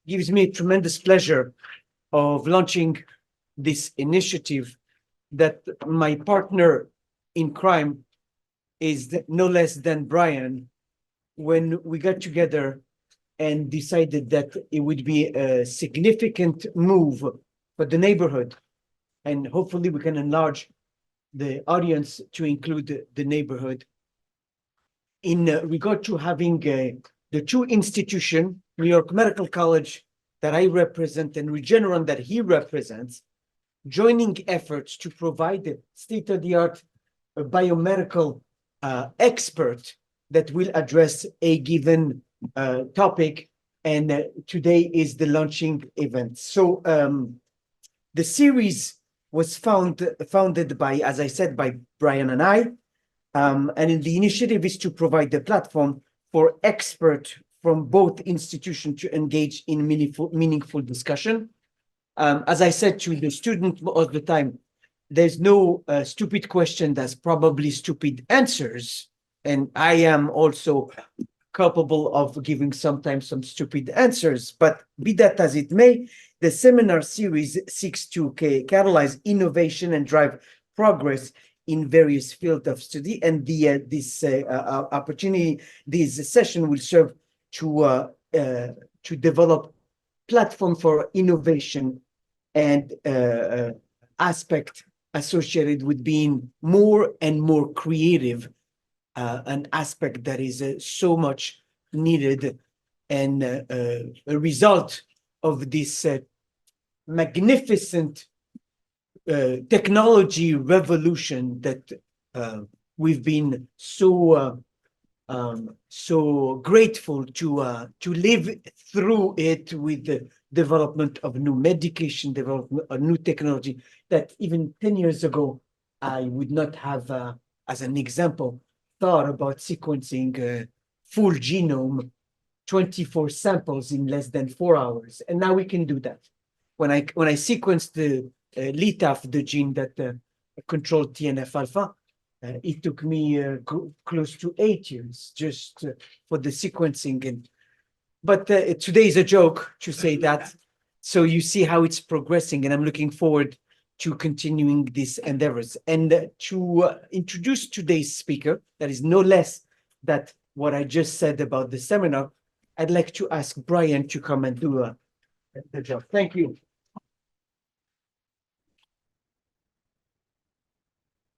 gives me tremendous pleasure of launching this initiative that my partner in crime is no less than Brian. When we got together and decided that it would be a significant move for the neighborhood, and hopefully we can enlarge the audience to include the neighborhood, in regard to having the two institutions, New York Medical College that I represent and Regeneron that he represents, joining efforts to provide state-of-the-art biomedical expert that will address a given topic. And today is the launching event. So the series was founded by, as I said, by Brian and I. And the initiative is to provide the platform for experts from both institutions to engage in meaningful discussion. As I said to the student all the time, there's no stupid question, there's probably stupid answers. And I am also capable of giving sometimes some stupid answers. But be that as it may, the seminar series seeks to catalyze innovation and drive progress in various fields of study. And this opportunity, this session will serve to develop platform for innovation and aspect associated with being more and more creative, an aspect that is so much needed, and a result of this magnificent technology revolution that we've been so grateful to live through it, with the development of new medication, development of new technology that even 10 years ago I would not have, as an example, thought about sequencing full genome, 24 samples in less than 4 hours, and now we can do that. When I sequenced the LITAF, the gene that controlled TNF alpha, it took me close to 8 years just for the sequencing. But today is a joke to say that. So you see how it's progressing, and I'm looking forward to continuing these endeavors. And to introduce today's speaker, that is no less than what I just said about the seminar, I'd like to ask Brian to come and do the job. Thank you.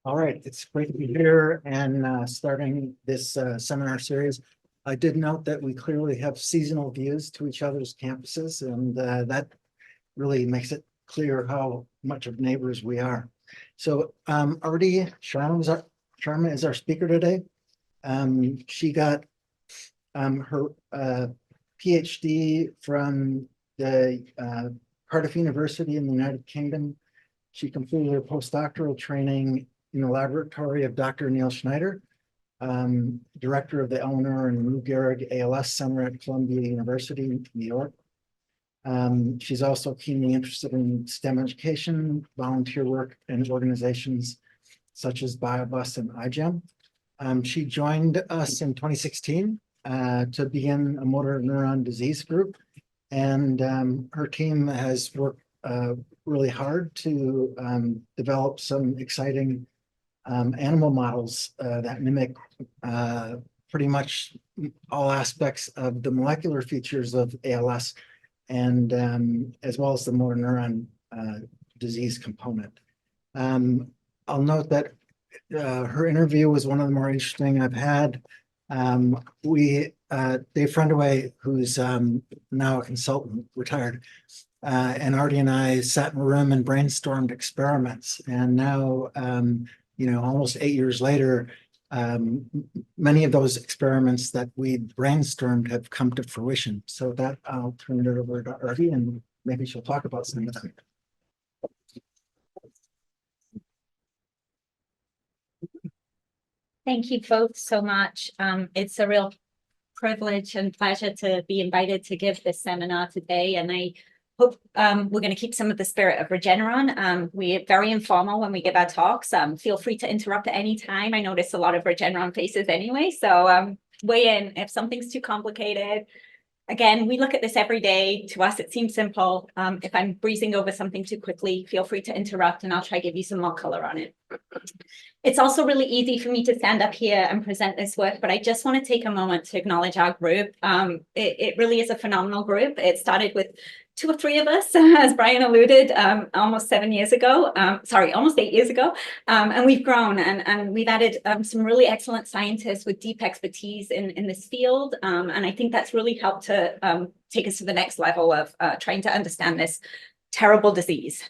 All right, it's great to be here and starting this seminar series. I did note that we clearly have seasonal views to each other's campuses, and that really makes it clear how much of neighbors we are. So Aarti Sharma is our speaker today. She got her Ph.D. from the Cardiff University in the United Kingdom. She completed her postdoctoral training in the laboratory of Dr. Neil Schneider, director of the Eleanor and Lou Gehrig ALS Center at Columbia University, New York. She's also keenly interested in STEM education, volunteer work, and organizations such as BioBus and iGEM. She joined us in 2016 to begin a motor neuron disease group, and her team has worked really hard to develop some exciting animal models that mimic pretty much all aspects of the molecular features of ALS, and as well as the motor neuron disease component. I'll note that her interview was one of the more interesting I've had. Dave Friendaway, who's now a consultant, retired, and Aarti and I sat in a room and brainstormed experiments. And now, almost 8 years later, many of those experiments that we brainstormed have come to fruition. So that I'll turn it over to Aarti, and maybe she'll talk about some of them. Thank you both so much. It's a real privilege and pleasure to be invited to give this seminar today. And I hope we're going to keep some of the spirit of Regeneron. We're very informal when we give our talks. Feel free to interrupt at any time. I notice a lot of Regeneron faces anyway, so weigh in if something's too complicated. Again, we look at this every day. To us, it seems simple. If I'm breezing over something too quickly, feel free to interrupt and I'll try to give you some more color on it. It's also really easy for me to stand up here and present this work, but I just want to take a moment to acknowledge our group. It really is a phenomenal group. It started with 2 or 3 of us, as Brian alluded, almost 7 years ago, almost 8 years ago. And we've grown and we've added some really excellent scientists with deep expertise in this field. And I think that's really helped to take us to the next level of trying to understand this terrible disease.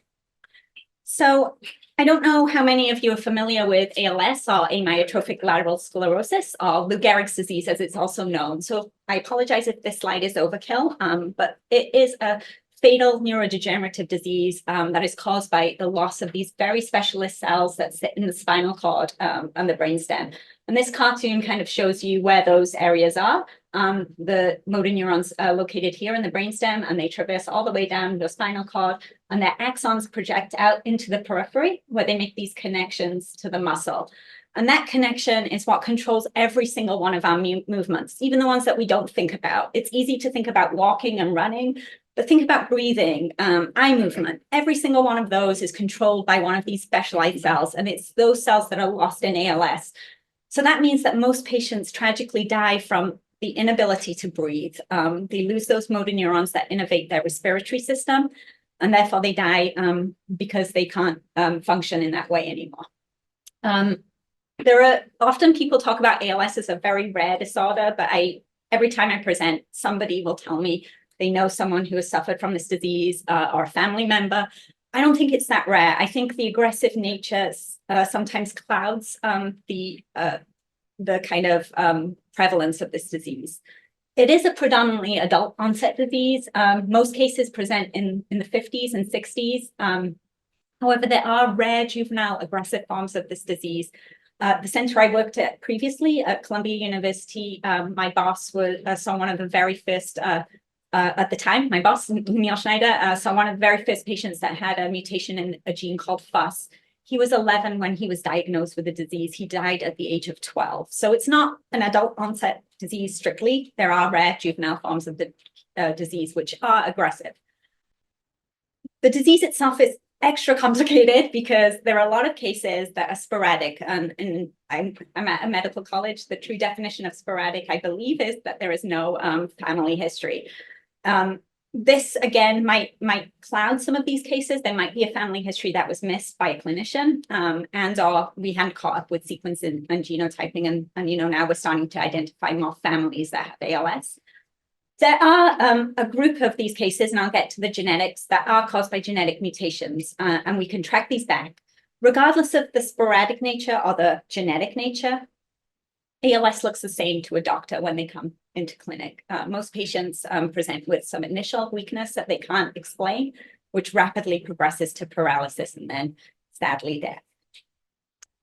So I don't know how many of you are familiar with ALS or Amyotrophic Lateral Sclerosis or Lou Gehrig's disease, as it's also known. So I apologize if this slide is overkill, but it is a fatal neurodegenerative disease that is caused by the loss of these very specialist cells that sit in the spinal cord and the brainstem. And this cartoon kind of shows you where those areas are. The motor neurons are located here in the brainstem, and they traverse all the way down the spinal cord, and their axons project out into the periphery where they make these connections to the muscle. And that connection is what controls every single one of our movements, even the ones that we don't think about. It's easy to think about walking and running, but think about breathing, eye movement. Every single one of those is controlled by one of these specialized cells, and it's those cells that are lost in ALS. So that means that most patients tragically die from the inability to breathe. They lose those motor neurons that innervate their respiratory system, and therefore they die because they can't function in that way anymore. There are often people talk about ALS as a very rare disorder, but every time I present, somebody will tell me they know someone who has suffered from this disease or a family member. I don't think it's that rare. I think the aggressive nature sometimes clouds the kind of prevalence of this disease. It is a predominantly adult onset disease. Most cases present in the 50s and 60s. However, there are rare juvenile aggressive forms of this disease. The center I worked at previously at Columbia University, my boss saw one of the very first, at the time, my boss, Neil Schneider, saw one of the very first patients that had a mutation in a gene called FUS. He was 11 when he was diagnosed with the disease. He died at the age of 12. So it's not an adult onset disease strictly. There are rare juvenile forms of the disease which are aggressive. The disease itself is extra complicated because there are a lot of cases that are sporadic. And I'm at a medical college. The true definition of sporadic, I believe, is that there is no family history. This, again, might cloud some of these cases. There might be a family history that was missed by a clinician, or we hadn't caught up with sequencing and genotyping. And now we're starting to identify more families that have ALS. There are a group of these cases, and I'll get to the genetics, that are caused by genetic mutations, and we can track these back. Regardless of the sporadic nature or the genetic nature, ALS looks the same to a doctor when they come into clinic. Most patients present with some initial weakness that they can't explain, which rapidly progresses to paralysis and then, sadly, death.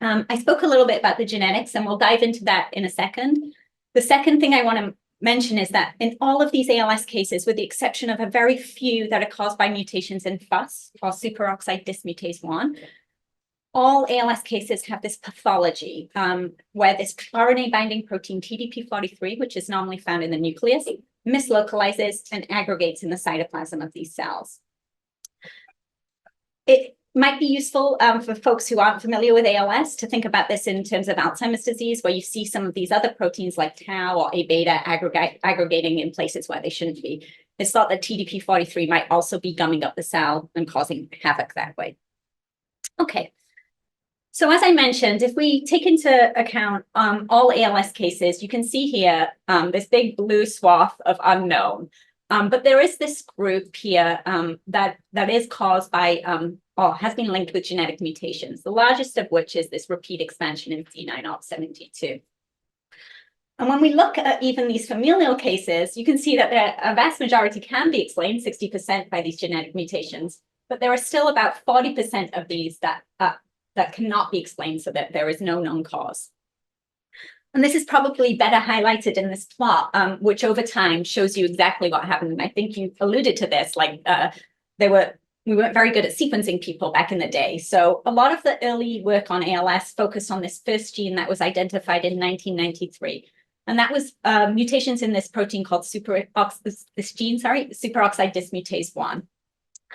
I spoke a little bit about the genetics, and we'll dive into that in a second. The second thing I want to mention is that in all of these ALS cases, with the exception of a very few that are caused by mutations in FUS or superoxide dismutase 1, all ALS cases have this pathology where this RNA binding protein TDP-43, which is normally found in the nucleus, mislocalizes and aggregates in the cytoplasm of these cells. It might be useful for folks who aren't familiar with ALS to think about this in terms of Alzheimer's disease, where you see some of these other proteins like tau or A-beta aggregating in places where they shouldn't be. It's thought that TDP-43 might also be gumming up the cell and causing havoc that way. Okay. So as I mentioned, if we take into account all ALS cases, you can see here this big blue swath of unknown. But there is this group here that is caused by or has been linked with genetic mutations, the largest of which is this repeat expansion in C9orf72. And when we look at even these familial cases, you can see that a vast majority can be explained, 60%, by these genetic mutations. But there are still about 40% of these that cannot be explained, so that there is no known cause. And this is probably better highlighted in this plot, which over time shows you exactly what happened. And I think you alluded to this, like we weren't very good at sequencing people back in the day. So a lot of the early work on ALS focused on this first gene that was identified in 1993. And that was mutations in this protein called this gene, superoxide dismutase 1.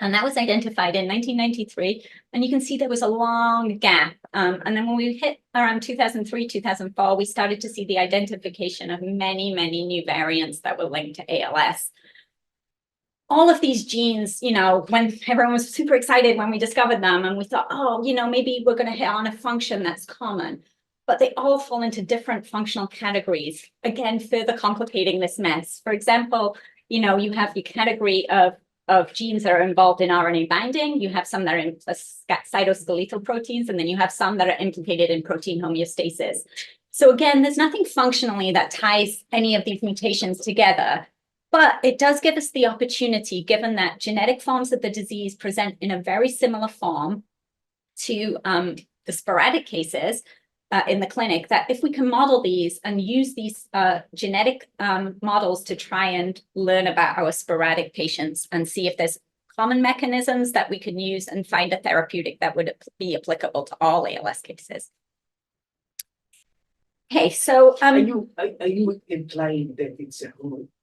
And that was identified in 1993. And you can see there was a long gap. And then when we hit around 2003, 2004, we started to see the identification of many, many new variants that were linked to ALS. All of these genes, you know, when everyone was super excited when we discovered them, and we thought, oh, you know, maybe we're going to hit on a function that's common. But they all fall into different functional categories, again, further complicating this mess. For example, you know, you have the category of genes that are involved in RNA binding. You have some that are in cytoskeletal proteins, and then you have some that are implicated in protein homeostasis. So again, there's nothing functionally that ties any of these mutations together, but it does give us the opportunity, given that genetic forms of the disease present in a very similar form to the sporadic cases in the clinic, that if we can model these and use these genetic models to try and learn about our sporadic patients and see if there's common mechanisms that we can use and find a therapeutic that would be applicable to all ALS cases. Okay, so are you implying that it's a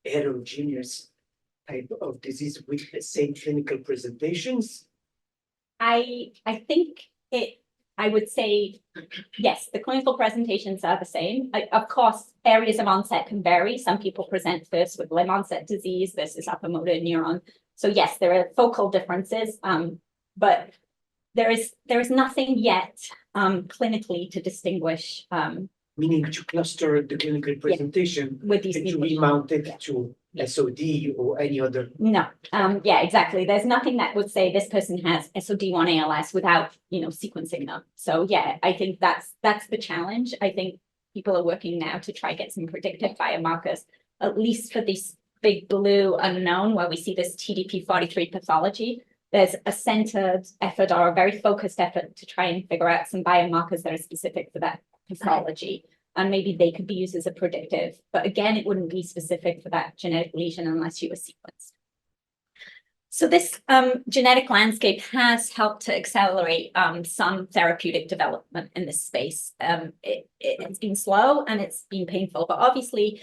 heterogeneous type of disease with the same clinical presentations? I think I would say, yes, the clinical presentations are the same. Of course, areas of onset can vary. Some people present first with limb onset disease versus upper motor neuron. So yes, there are focal differences, but there is nothing yet clinically to distinguish. Meaning to cluster the clinical presentation with these and to be mounted to SOD or any other. No, yeah, exactly. There's nothing that would say this person has SOD1 ALS without, you know, sequencing them. So yeah, I think that's the challenge. I think people are working now to try get some predictive biomarkers, at least for this big blue unknown where we see this TDP43 pathology. There's a centered effort or a very focused effort to try and figure out some biomarkers that are specific for that pathology. And maybe they could be used as a predictive, but again, it wouldn't be specific for that genetic lesion unless you were sequenced. So this genetic landscape has helped to accelerate some therapeutic development in this space. It's been slow and it's been painful, but obviously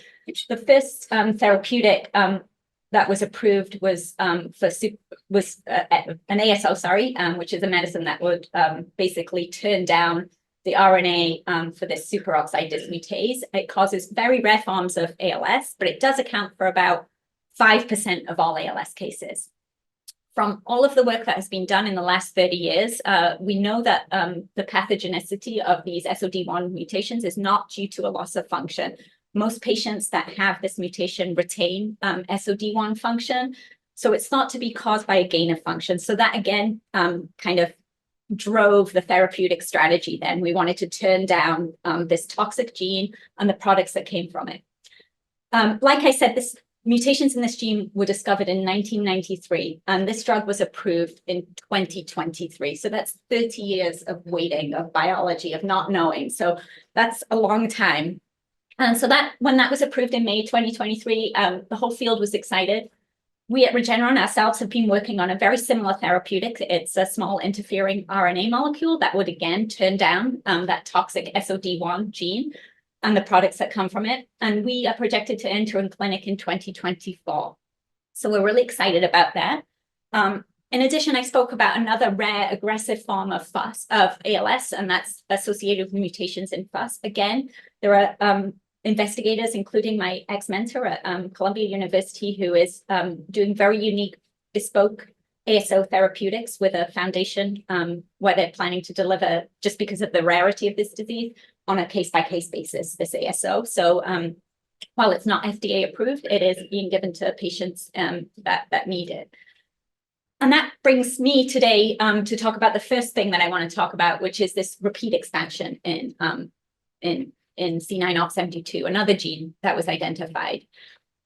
the first therapeutic that was approved was an ASO, which is a medicine that would basically turn down the RNA for this superoxide dismutase. It causes very rare forms of ALS, but it does account for about 5% of all ALS cases. From all of the work that has been done in the last 30 years, we know that the pathogenicity of these SOD1 mutations is not due to a loss of function. Most patients that have this mutation retain SOD1 function, so it's thought to be caused by a gain of function. So that again kind of drove the therapeutic strategy then. We wanted to turn down this toxic gene and the products that came from it. Like I said, mutations in this gene were discovered in 1993, and this drug was approved in 2023. So that's 30 years of waiting, of biology, of not knowing. So that's a long time. And so when that was approved in May 2023, the whole field was excited. We at Regeneron ourselves have been working on a very similar therapeutic. It's a small interfering RNA molecule that would again turn down that toxic SOD1 gene and the products that come from it. And we are projected to enter in clinic in 2024. So we're really excited about that. In addition, I spoke about another rare aggressive form of ALS, and that's associated with mutations in FUS. Again, there are investigators, including my ex-mentor at Columbia University, who is doing very unique bespoke ASO therapeutics with a foundation where they're planning to deliver, just because of the rarity of this disease, on a case-by-case basis, this ASO. So while it's not FDA approved, it is being given to patients that need it. And that brings me today to talk about the first thing that I want to talk about, which is this repeat expansion in C9orf72, another gene that was identified.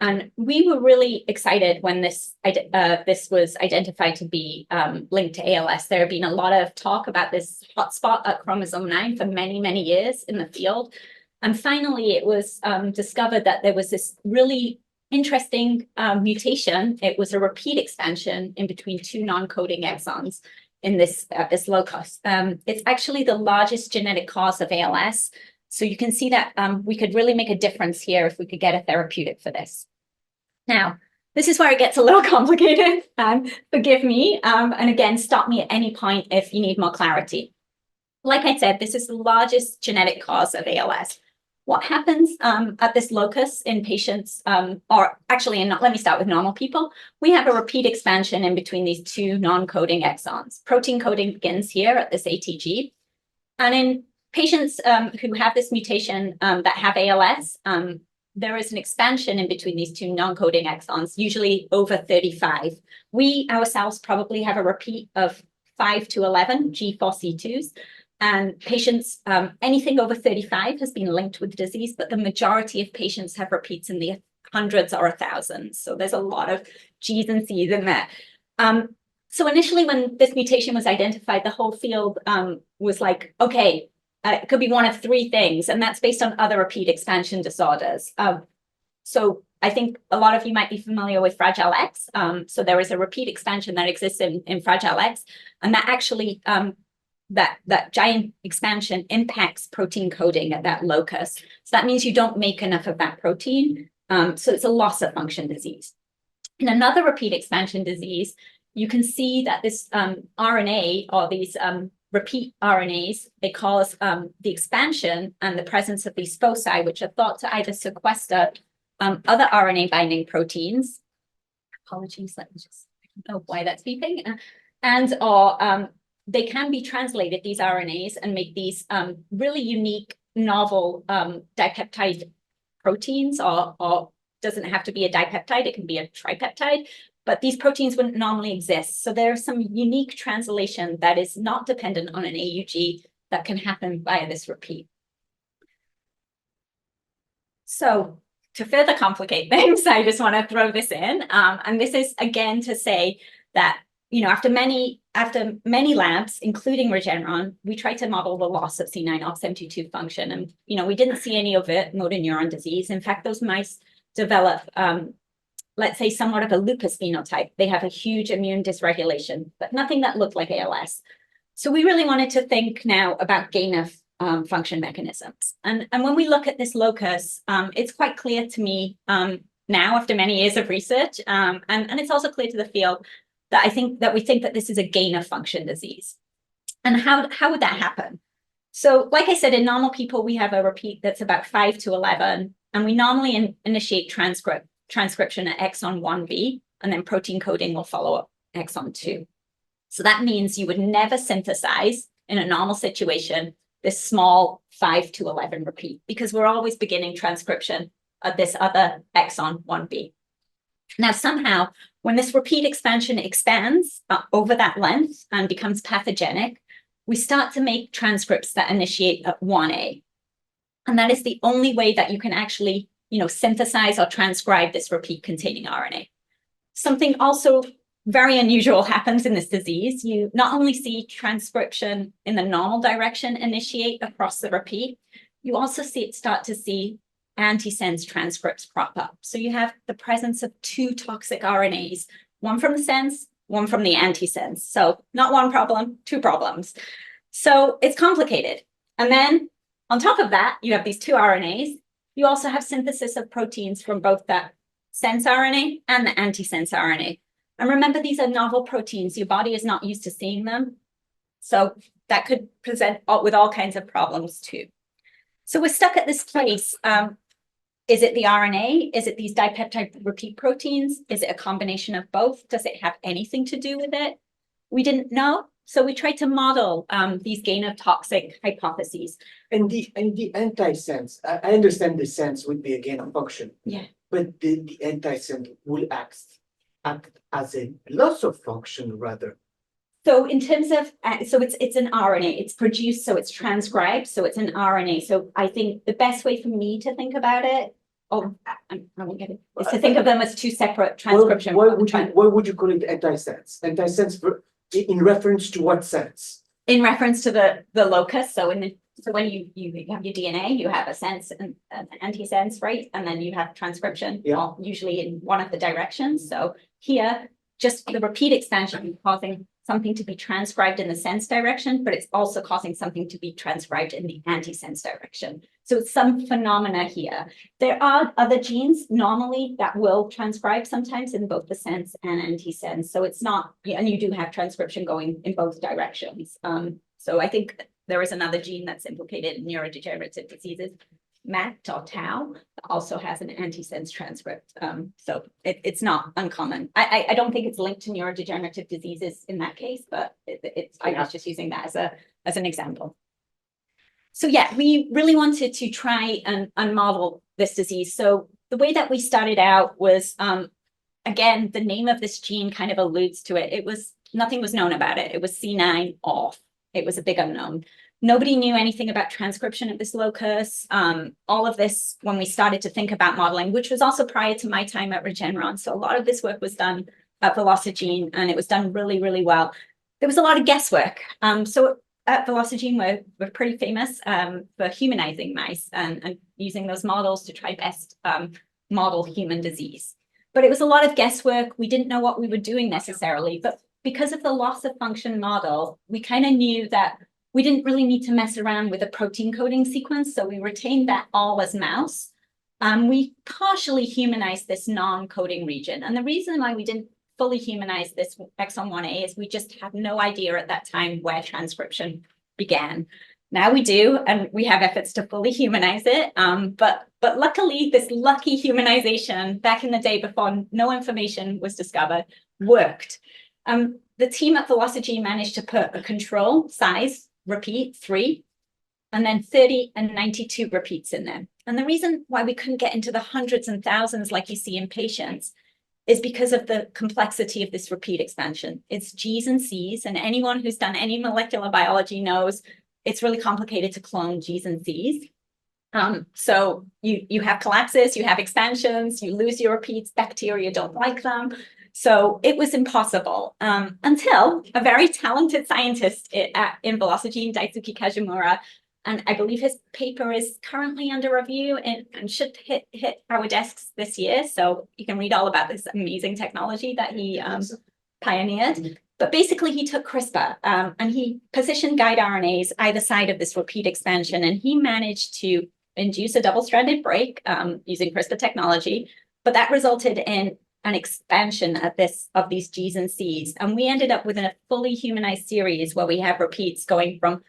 And we were really excited when this was identified to be linked to ALS. There had been a lot of talk about this hotspot at chromosome 9 for many, many years in the field. And finally, it was discovered that there was this really interesting mutation. It was a repeat expansion in between two non-coding exons in this locus. It's actually the largest genetic cause of ALS. So you can see that we could really make a difference here if we could get a therapeutic for this. Now, this is where it gets a little complicated. Forgive me. And again, stop me at any point if you need more clarity. Like I said, this is the largest genetic cause of ALS. What happens at this locus in patients, or actually, let me start with normal people. We have a repeat expansion in between these two non-coding exons. Protein coding begins here at this ATG. And in patients who have this mutation that have ALS, there is an expansion in between these two non-coding exons, usually over 35. We ourselves probably have a repeat of 5 to 11 G4C2s. And patients, anything over 35 has been linked with disease, but the majority of patients have repeats in the hundreds or thousands. So there's a lot of G's and C's in there. So initially, when this mutation was identified, the whole field was like, okay, it could be one of three things, and that's based on other repeat expansion disorders. So I think a lot of you might be familiar with Fragile X. So there is a repeat expansion that exists in Fragile X, and that actually that giant expansion impacts protein coding at that locus. So that means you don't make enough of that protein. So it's a loss of function disease. In another repeat expansion disease, you can see that this RNA or these repeat RNAs, they cause the expansion and the presence of these foci, which are thought to either sequester other RNA binding proteins. Apologies, let me just, I don't know why that's beeping. Or they can be translated, these RNAs, and make these really unique, novel dipeptide proteins, or doesn't have to be a dipeptide, it can be a tripeptide, but these proteins wouldn't normally exist. So there's some unique translation that is not dependent on an AUG that can happen via this repeat. So to further complicate things, I just want to throw this in. And this is, again, to say that, you know, after many labs, including Regeneron, we tried to model the loss of C9orf72 function. And, you know, we didn't see any overt motor neuron disease. In fact, those mice develop, let's say, somewhat of a lupus phenotype. They have a huge immune dysregulation, but nothing that looked like ALS. So we really wanted to think now about gain of function mechanisms. And when we look at this locus, it's quite clear to me now, after many years of research, and it's also clear to the field, that we think that this is a gain of function disease. And how would that happen? So like I said, in normal people, we have a repeat that's about 5 to 11, and we normally initiate transcription at exon 1B, and then protein coding will follow up exon 2. So that means you would never synthesize in a normal situation this small 5 to 11 repeat, because we're always beginning transcription at this other exon 1B. Now, somehow, when this repeat expansion expands over that length and becomes pathogenic, we start to make transcripts that initiate at 1A. And that is the only way that you can actually, you know, synthesize or transcribe this repeat containing RNA. Something also very unusual happens in this disease. You not only see transcription in the normal direction initiate across the repeat, you also start to see antisense transcripts crop up. So you have the presence of two toxic RNAs, one from the sense, one from the antisense. So not one problem, two problems. So it's complicated. And then on top of that, you have these two RNAs. You also have synthesis of proteins from both that sense RNA and the antisense RNA. And remember, these are novel proteins. Your body is not used to seeing them. So that could present with all kinds of problems too. So we're stuck at this place. Is it the RNA? Is it these dipeptide repeat proteins? Is it a combination of both? Does it have anything to do with it? We didn't know. So we tried to model these gain of toxic hypotheses. And the antisense, I understand the sense would be a gain of function. Yeah. But the antisense will act as a loss of function rather. So in terms of, so it's an RNA, it's produced, so it's transcribed, so it's an RNA. So I think the best way for me to think about it, I won't get it, is to think of them as two separate transcription. Why would you call it antisense? Antisense in reference to what sense? In reference to the locus. So when you have your DNA, you have a sense and an antisense, right? And then you have transcription, usually in one of the directions. So here, just the repeat expansion causing something to be transcribed in the sense direction, but it's also causing something to be transcribed in the antisense direction. So it's some phenomena here. There are other genes normally that will transcribe sometimes in both the sense and antisense. So it's not, and you do have transcription going in both directions. So I think there is another gene that's implicated in neurodegenerative diseases, MAT or tau, also has an antisense transcript. So it's not uncommon. I don't think it's linked to neurodegenerative diseases in that case, but I was just using that as an example. So yeah, we really wanted to try and model this disease. So the way that we started out was, again, the name of this gene kind of alludes to it. Nothing was known about it. It was C9 off. It was a big unknown. Nobody knew anything about transcription of this locus. All of this, when we started to think about modeling, which was also prior to my time at Regeneron. So a lot of this work was done at VelociGene, and it was done really, really well. There was a lot of guesswork. So at VelociGene, we're pretty famous for humanizing mice and using those models to try best model human disease. But it was a lot of guesswork. We didn't know what we were doing necessarily. But because of the loss of function model, we kind of knew that we didn't really need to mess around with a protein coding sequence. So we retained that all as mouse. We partially humanized this non-coding region. And the reason why we didn't fully humanize this exon 1A is we just had no idea at that time where transcription began. Now we do, and we have efforts to fully humanize it. But luckily, this lucky humanization back in the day before no information was discovered worked. The team at VelociGene managed to put a control size repeat 3, and then 30 and 92 repeats in there. And the reason why we couldn't get into the hundreds and thousands like you see in patients is because of the complexity of this repeat expansion. It's G's and C's, and anyone who's done any molecular biology knows it's really complicated to clone G's and C's. So you have collapses, you have expansions, you lose your repeats, bacteria don't like them. So it was impossible until a very talented scientist in VelociGene, Daisuke Kajimura, and I believe his paper is currently under review and should hit our desks this year. So you can read all about this amazing technology that he pioneered. But basically, he took CRISPR and he positioned guide RNAs either side of this repeat expansion, and he managed to induce a double-stranded break using CRISPR technology. But that resulted in an expansion of these G's and C's. And we ended up with a fully humanized series where we have repeats going from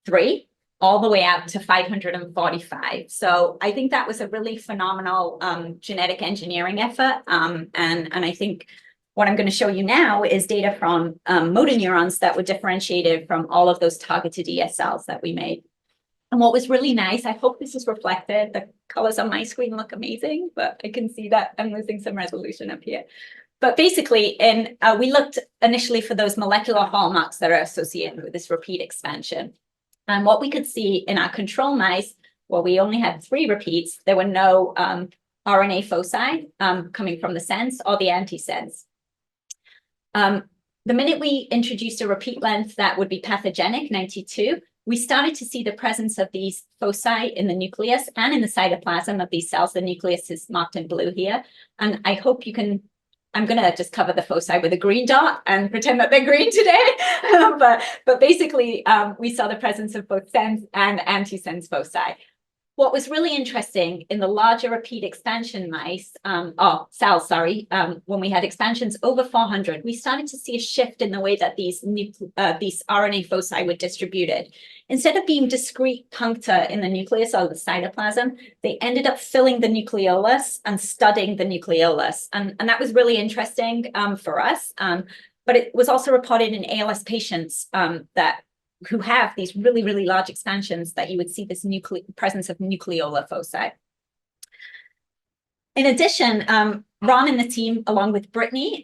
3 all the way out to 545. So I think that was a really phenomenal genetic engineering effort. And I think what I'm going to show you now is data from motor neurons that were differentiated from all of those targeted ES cells that we made. And what was really nice, I hope this is reflected. The colors on my screen look amazing, but I can see that I'm losing some resolution up here. But basically, we looked initially for those molecular hallmarks that are associated with this repeat expansion. And what we could see in our control mice, where we only had 3 repeats, there were no RNA foci coming from the sense or the antisense. The minute we introduced a repeat length that would be pathogenic, 92, we started to see the presence of these foci in the nucleus and in the cytoplasm of these cells. The nucleus is marked in blue here. And I hope you can, I'm going to just cover the foci with a green dot and pretend that they're green today. but basically, we saw the presence of both sense and antisense foci. What was really interesting in the larger repeat expansion mice, cells, when we had expansions over 400, we started to see a shift in the way that these RNA foci were distributed. Instead of being discrete puncta in the nucleus or the cytoplasm, they ended up filling the nucleolus and studding the nucleolus. And that was really interesting for us. But it was also reported in ALS patients who have these really, really large expansions that you would see this presence of nucleolar foci. In addition, Ron and the team, along with Brittany,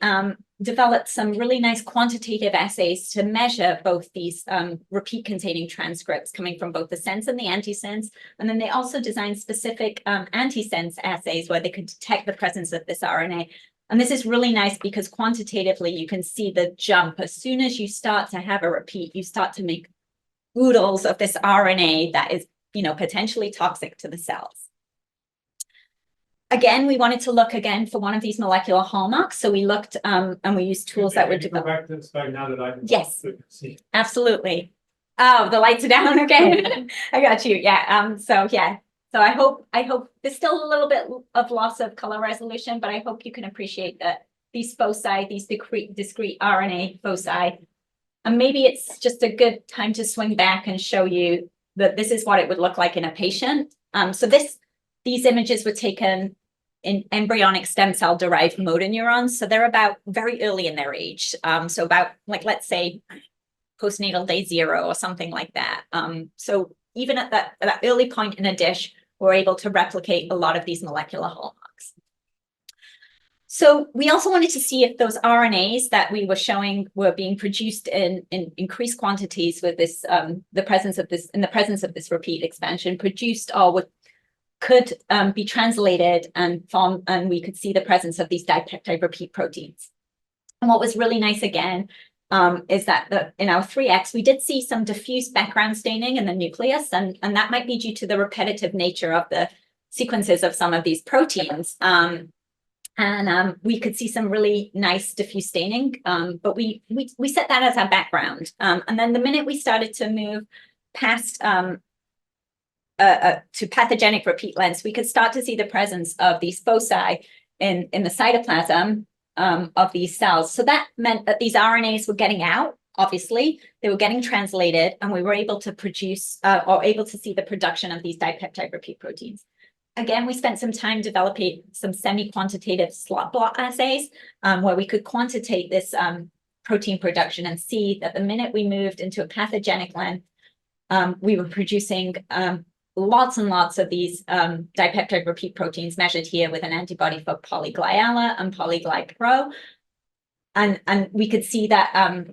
developed some really nice quantitative assays to measure both these repeat-containing transcripts coming from both the sense and the antisense. And then they also designed specific antisense assays where they could detect the presence of this RNA. And this is really nice because quantitatively, you can see the jump. As soon as you start to have a repeat, you start to make oodles of this RNA that is, potentially toxic to the cells. Again, we wanted to look again for one of these molecular hallmarks. So we looked and we used tools that would Maybe go back to the slide now that I can. Yes. See. Absolutely. Oh, the lights are down. Okay. I got you. Yeah. So yeah. So I hope there's still a little bit of loss of color resolution, but I hope you can appreciate that these foci, these discrete RNA foci, and maybe it's just a good time to swing back and show you that this is what it would look like in a patient. So these images were taken in embryonic stem cell derived motor neurons. So they're about very early in their age. So about like, let's say postnatal day 0 or something like that. So even at that early point in a dish, we're able to replicate a lot of these molecular hallmarks. So we also wanted to see if those RNAs that we were showing were being produced in increased quantities with this, in the presence of this repeat expansion, produced or could be translated and form, and we could see the presence of these dipeptide repeat proteins. And what was really nice again is that in our 3X, we did see some diffuse background staining in the nucleus, and that might be due to the repetitive nature of the sequences of some of these proteins. We could see some really nice diffuse staining, but we set that as our background. And then the minute we started to move past to pathogenic repeat lengths, we could start to see the presence of these foci in the cytoplasm of these cells. So that meant that these RNAs were getting out, obviously, they were getting translated, and we were able to produce or able to see the production of these dipeptide repeat proteins. Again, we spent some time developing some semi-quantitative slot blot assays where we could quantitate this protein production and see that the minute we moved into a pathogenic length, we were producing lots and lots of these dipeptide repeat proteins measured here with an antibody for polygliala and polyglypro. And we could see that,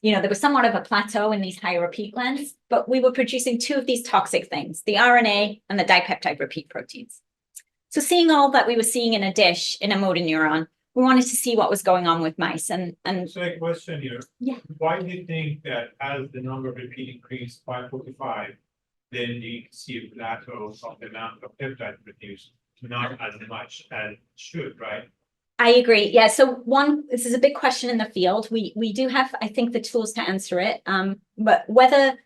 there was somewhat of a plateau in these higher repeat lengths, but we were producing 2 of these toxic things, the RNA and the dipeptide repeat proteins. So seeing all that we were seeing in a dish in a motor neuron, we wanted to see what was going on with mice. And So a question here. Yeah. Why do you think that as the number of repeat increased by 45, then you see a plateau of the amount of peptide produced, not as much as it should, right? I agree. Yeah. So this is a big question in the field. We do have, I think, the tools to answer it. But whether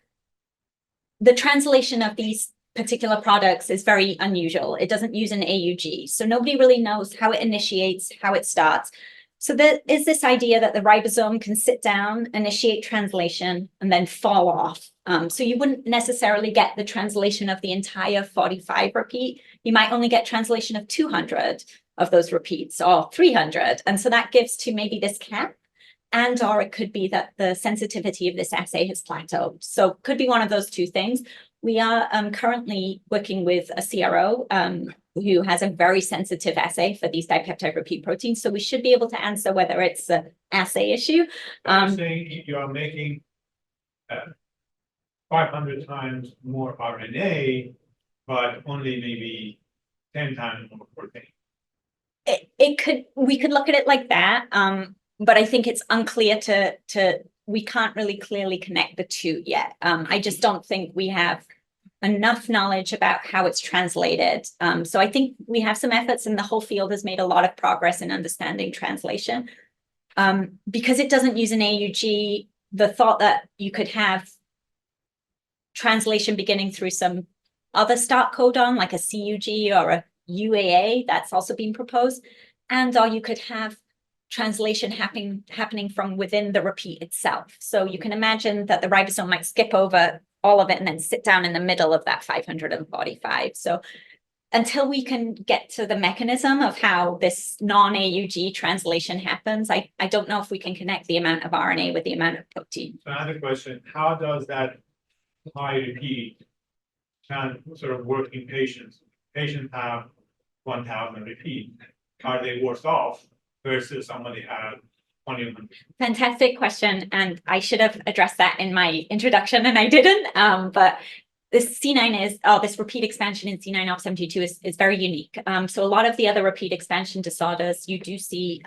the translation of these particular products is very unusual. It doesn't use an AUG. So nobody really knows how it initiates, how it starts. So there is this idea that the ribosome can sit down, initiate translation, and then fall off. So you wouldn't necessarily get the translation of the entire 45 repeat. You might only get translation of 200 of those repeats or 300. And so that gives to maybe this cap, and or it could be that the sensitivity of this assay has plateaued. So could be one of those 2 things. We are currently working with a CRO who has a very sensitive assay for these dipeptide repeat proteins. So we should be able to answer whether it's an assay issue. You're saying you are making 500 times more RNA, but only maybe 10 times more protein. We could look at it like that. But I think it's unclear we can't really clearly connect the 2 yet. I just don't think we have enough knowledge about how it's translated. So I think we have some efforts, and the whole field has made a lot of progress in understanding translation. Because it doesn't use an AUG, the thought that you could have translation beginning through some other start codon, like a CUG or a UAA, that's also been proposed. And or you could have translation happening from within the repeat itself. So you can imagine that the ribosome might skip over all of it and then sit down in the middle of that 545. So until we can get to the mechanism of how this non-AUG translation happens, I don't know if we can connect the amount of RNA with the amount of protein. So another question, how does that high repeat sort of work in patients? Patients have 1,000 repeat. Are they worse off versus somebody had 2,100? Fantastic question. And I should have addressed that in my introduction, and I didn't. But this this repeat expansion in C9orf72 is very unique. So a lot of the other repeat expansion disorders, you do see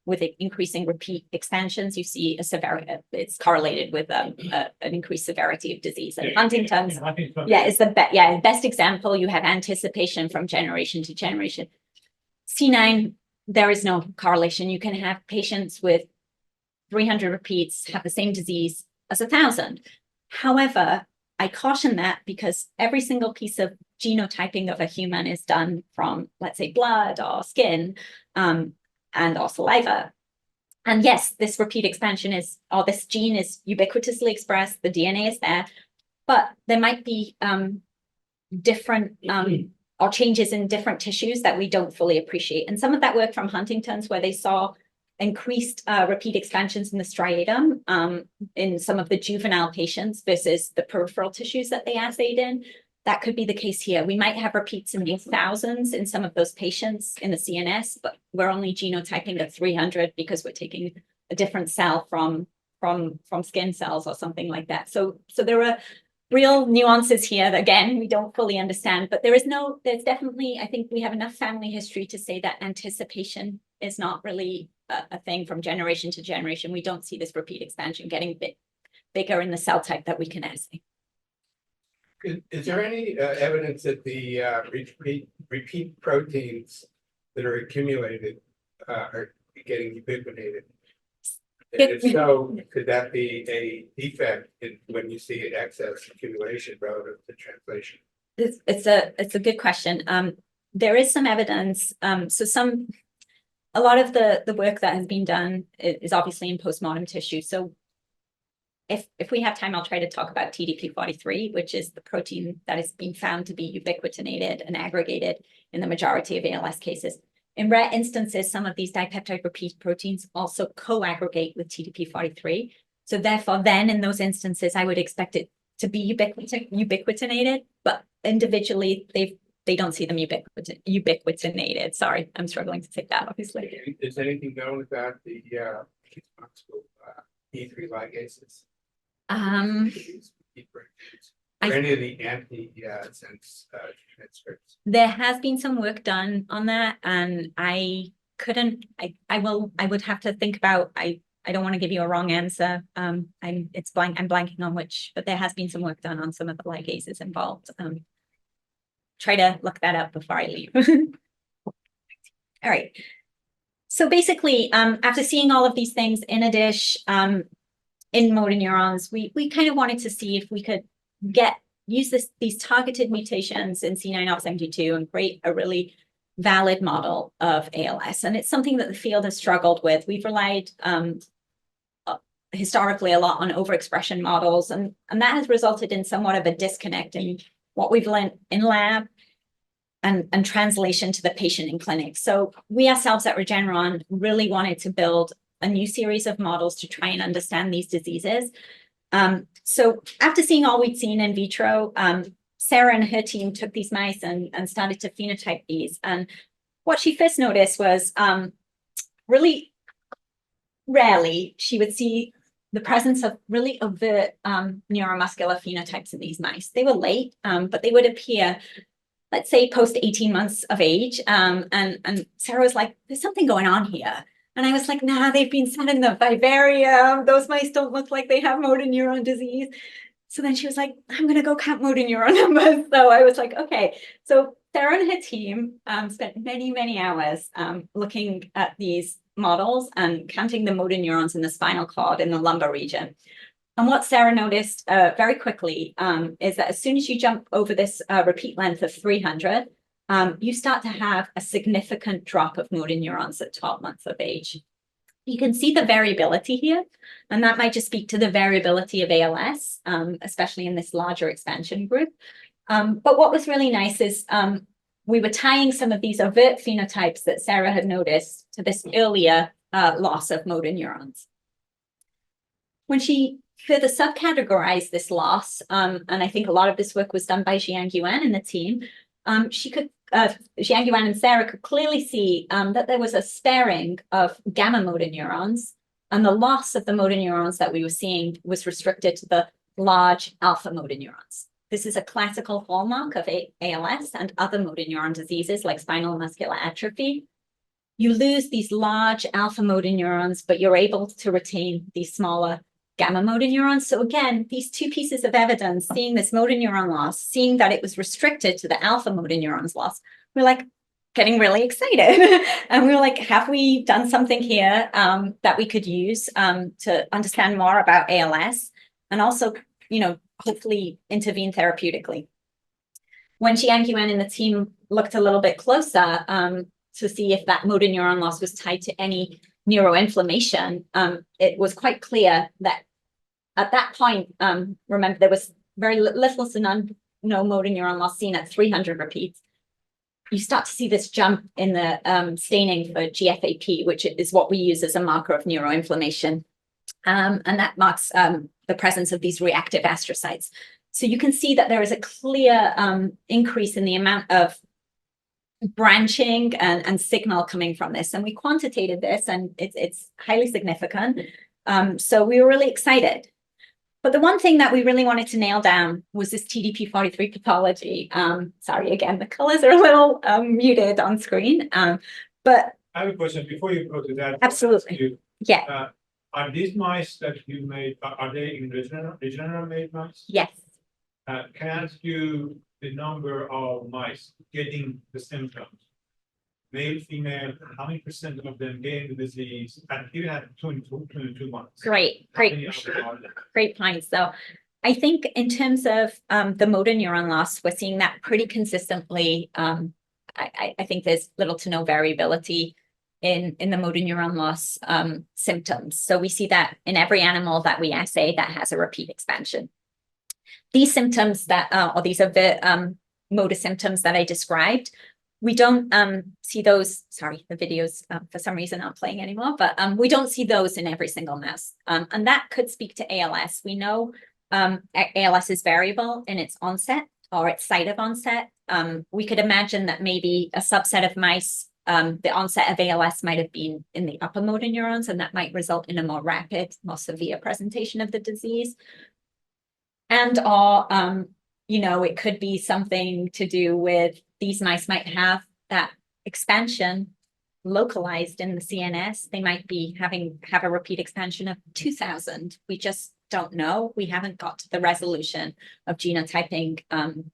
with increasing repeat expansions, you see a severity. It's correlated with an increased severity of disease. And Huntington's, is the best example. You have anticipation from generation to generation. C9, there is no correlation. You can have patients with 300 repeats have the same disease as 1,000. However, I caution that because every single piece of genotyping of a human is done from, let's say, blood or skin, and or saliva. And yes, this repeat expansion is, or this gene is ubiquitously expressed, the DNA is there, but there might be different or changes in different tissues that we don't fully appreciate. And some of that work from Huntington's, where they saw increased repeat expansions in the striatum in some of the juvenile patients versus the peripheral tissues that they assayed in, that could be the case here. We might have repeats in the thousands in some of those patients in the CNS, but we're only genotyping at 300 because we're taking a different cell from skin cells or something like that. So there are real nuances here that, again, we don't fully understand, but there's definitely, I think we have enough family history to say that anticipation is not really a thing from generation to generation. We don't see this repeat expansion getting bigger in the cell type that we can assay. Is there any evidence that the repeat proteins that are accumulated are getting ubiquitinated? And if so, could that be a defect when you see an excess accumulation relative to translation? It's a good question. There is some evidence. A lot of the work that has been done is obviously in postmortem tissue. So if we have time, I'll try to talk about TDP-43, which is the protein that is being found to be ubiquitinated and aggregated in the majority of ALS cases. In rare instances, some of these dipeptide repeat proteins also co-aggregate with TDP-43. So therefore, then in those instances, I would expect it to be ubiquitinated, but individually, they don't see them ubiquitinated. Sorry, I'm struggling to say that, obviously. Is anything known about the responsible E3 ligases? Or any of the anti-sense transcripts? There has been some work done on that, and I would have to think about, I don't want to give you a wrong answer. I'm blanking on which, but there has been some work done on some of the ligases involved. Try to look that up before I leave. All right. So basically, after seeing all of these things in a dish, in motor neurons, we kind of wanted to see if we could use these targeted mutations in C9orf72 and create a really valid model of ALS. And it's something that the field has struggled with. We've relied historically a lot on overexpression models, and that has resulted in somewhat of a disconnect in what we've learned in lab and translation to the patient in clinic. So we ourselves at Regeneron really wanted to build a new series of models to try and understand these diseases. So after seeing all we'd seen in vitro, Sarah and her team took these mice and started to phenotype these. And what she first noticed was really rarely she would see the presence of really overt neuromuscular phenotypes in these mice. They were late, but they would appear, let's say, post 18 months of age. And Sarah was like, there's something going on here. And I was like, nah, they've been sent in the vivarium. Those mice don't look like they have motor neuron disease. So then she was like, I'm going to go count motor neuron numbers. So I was like, okay. So Sarah and her team spent many, many hours looking at these models and counting the motor neurons in the spinal cord in the lumbar region. And what Sarah noticed very quickly is that as soon as you jump over this repeat length of 300, you start to have a significant drop of motor neurons at 12 months of age. You can see the variability here, and that might just speak to the variability of ALS, especially in this larger expansion group. But what was really nice is we were tying some of these overt phenotypes that Sarah had noticed to this earlier loss of motor neurons. When she further subcategorized this loss, and I think a lot of this work was done by Jiang Yuan and the team, Jiang Yuan and Sarah could clearly see that there was a sparing of gamma motor neurons, and the loss of the motor neurons that we were seeing was restricted to the large alpha motor neurons. This is a classical hallmark of ALS and other motor neuron diseases like spinal muscular atrophy. You lose these large alpha motor neurons, but you're able to retain these smaller gamma motor neurons. So again, these two pieces of evidence, seeing this motor neuron loss, seeing that it was restricted to the alpha motor neurons loss, we're like, getting really excited. And we were like, have we done something here that we could use to understand more about ALS and also, hopefully intervene therapeutically. When Jian Yuan and the team looked a little bit closer to see if that motor neuron loss was tied to any neuroinflammation, it was quite clear that at that point, remember, there was very little to no motor neuron loss seen at 300 repeats. You start to see this jump in the staining for GFAP, which is what we use as a marker of neuroinflammation. And that marks the presence of these reactive astrocytes. So you can see that there is a clear increase in the amount of branching and signal coming from this. And we quantitated this, and it's highly significant. So we were really excited. But the one thing that we really wanted to nail down was this TDP-43 pathology. Sorry, again, the colors are a little muted on screen. But I have a question before you go to that. Absolutely. Yeah. Are these mice that you made, are they in Regeneron made mice? Yes. Can I ask you the number of mice getting the symptoms? Male, female, how many percent of them getting the disease, and even at 22 months? Great point. So I think in terms of the motor neuron loss, we're seeing that pretty consistently. I think there's little to no variability in the motor neuron loss symptoms. So we see that in every animal that we assay that has a repeat expansion. These symptoms or these are the motor symptoms that I described. We don't see those, sorry, the videos for some reason aren't playing anymore, but we don't see those in every single mouse. And that could speak to ALS. We know ALS is variable in its onset or its site of onset. We could imagine that maybe a subset of mice, the onset of ALS might have been in the upper motor neurons, and that might result in a more rapid, more severe presentation of the disease. And or, it could be something to do with these mice might have that expansion localized in the CNS. They might be have a repeat expansion of 2000. We just don't know. We haven't got to the resolution of genotyping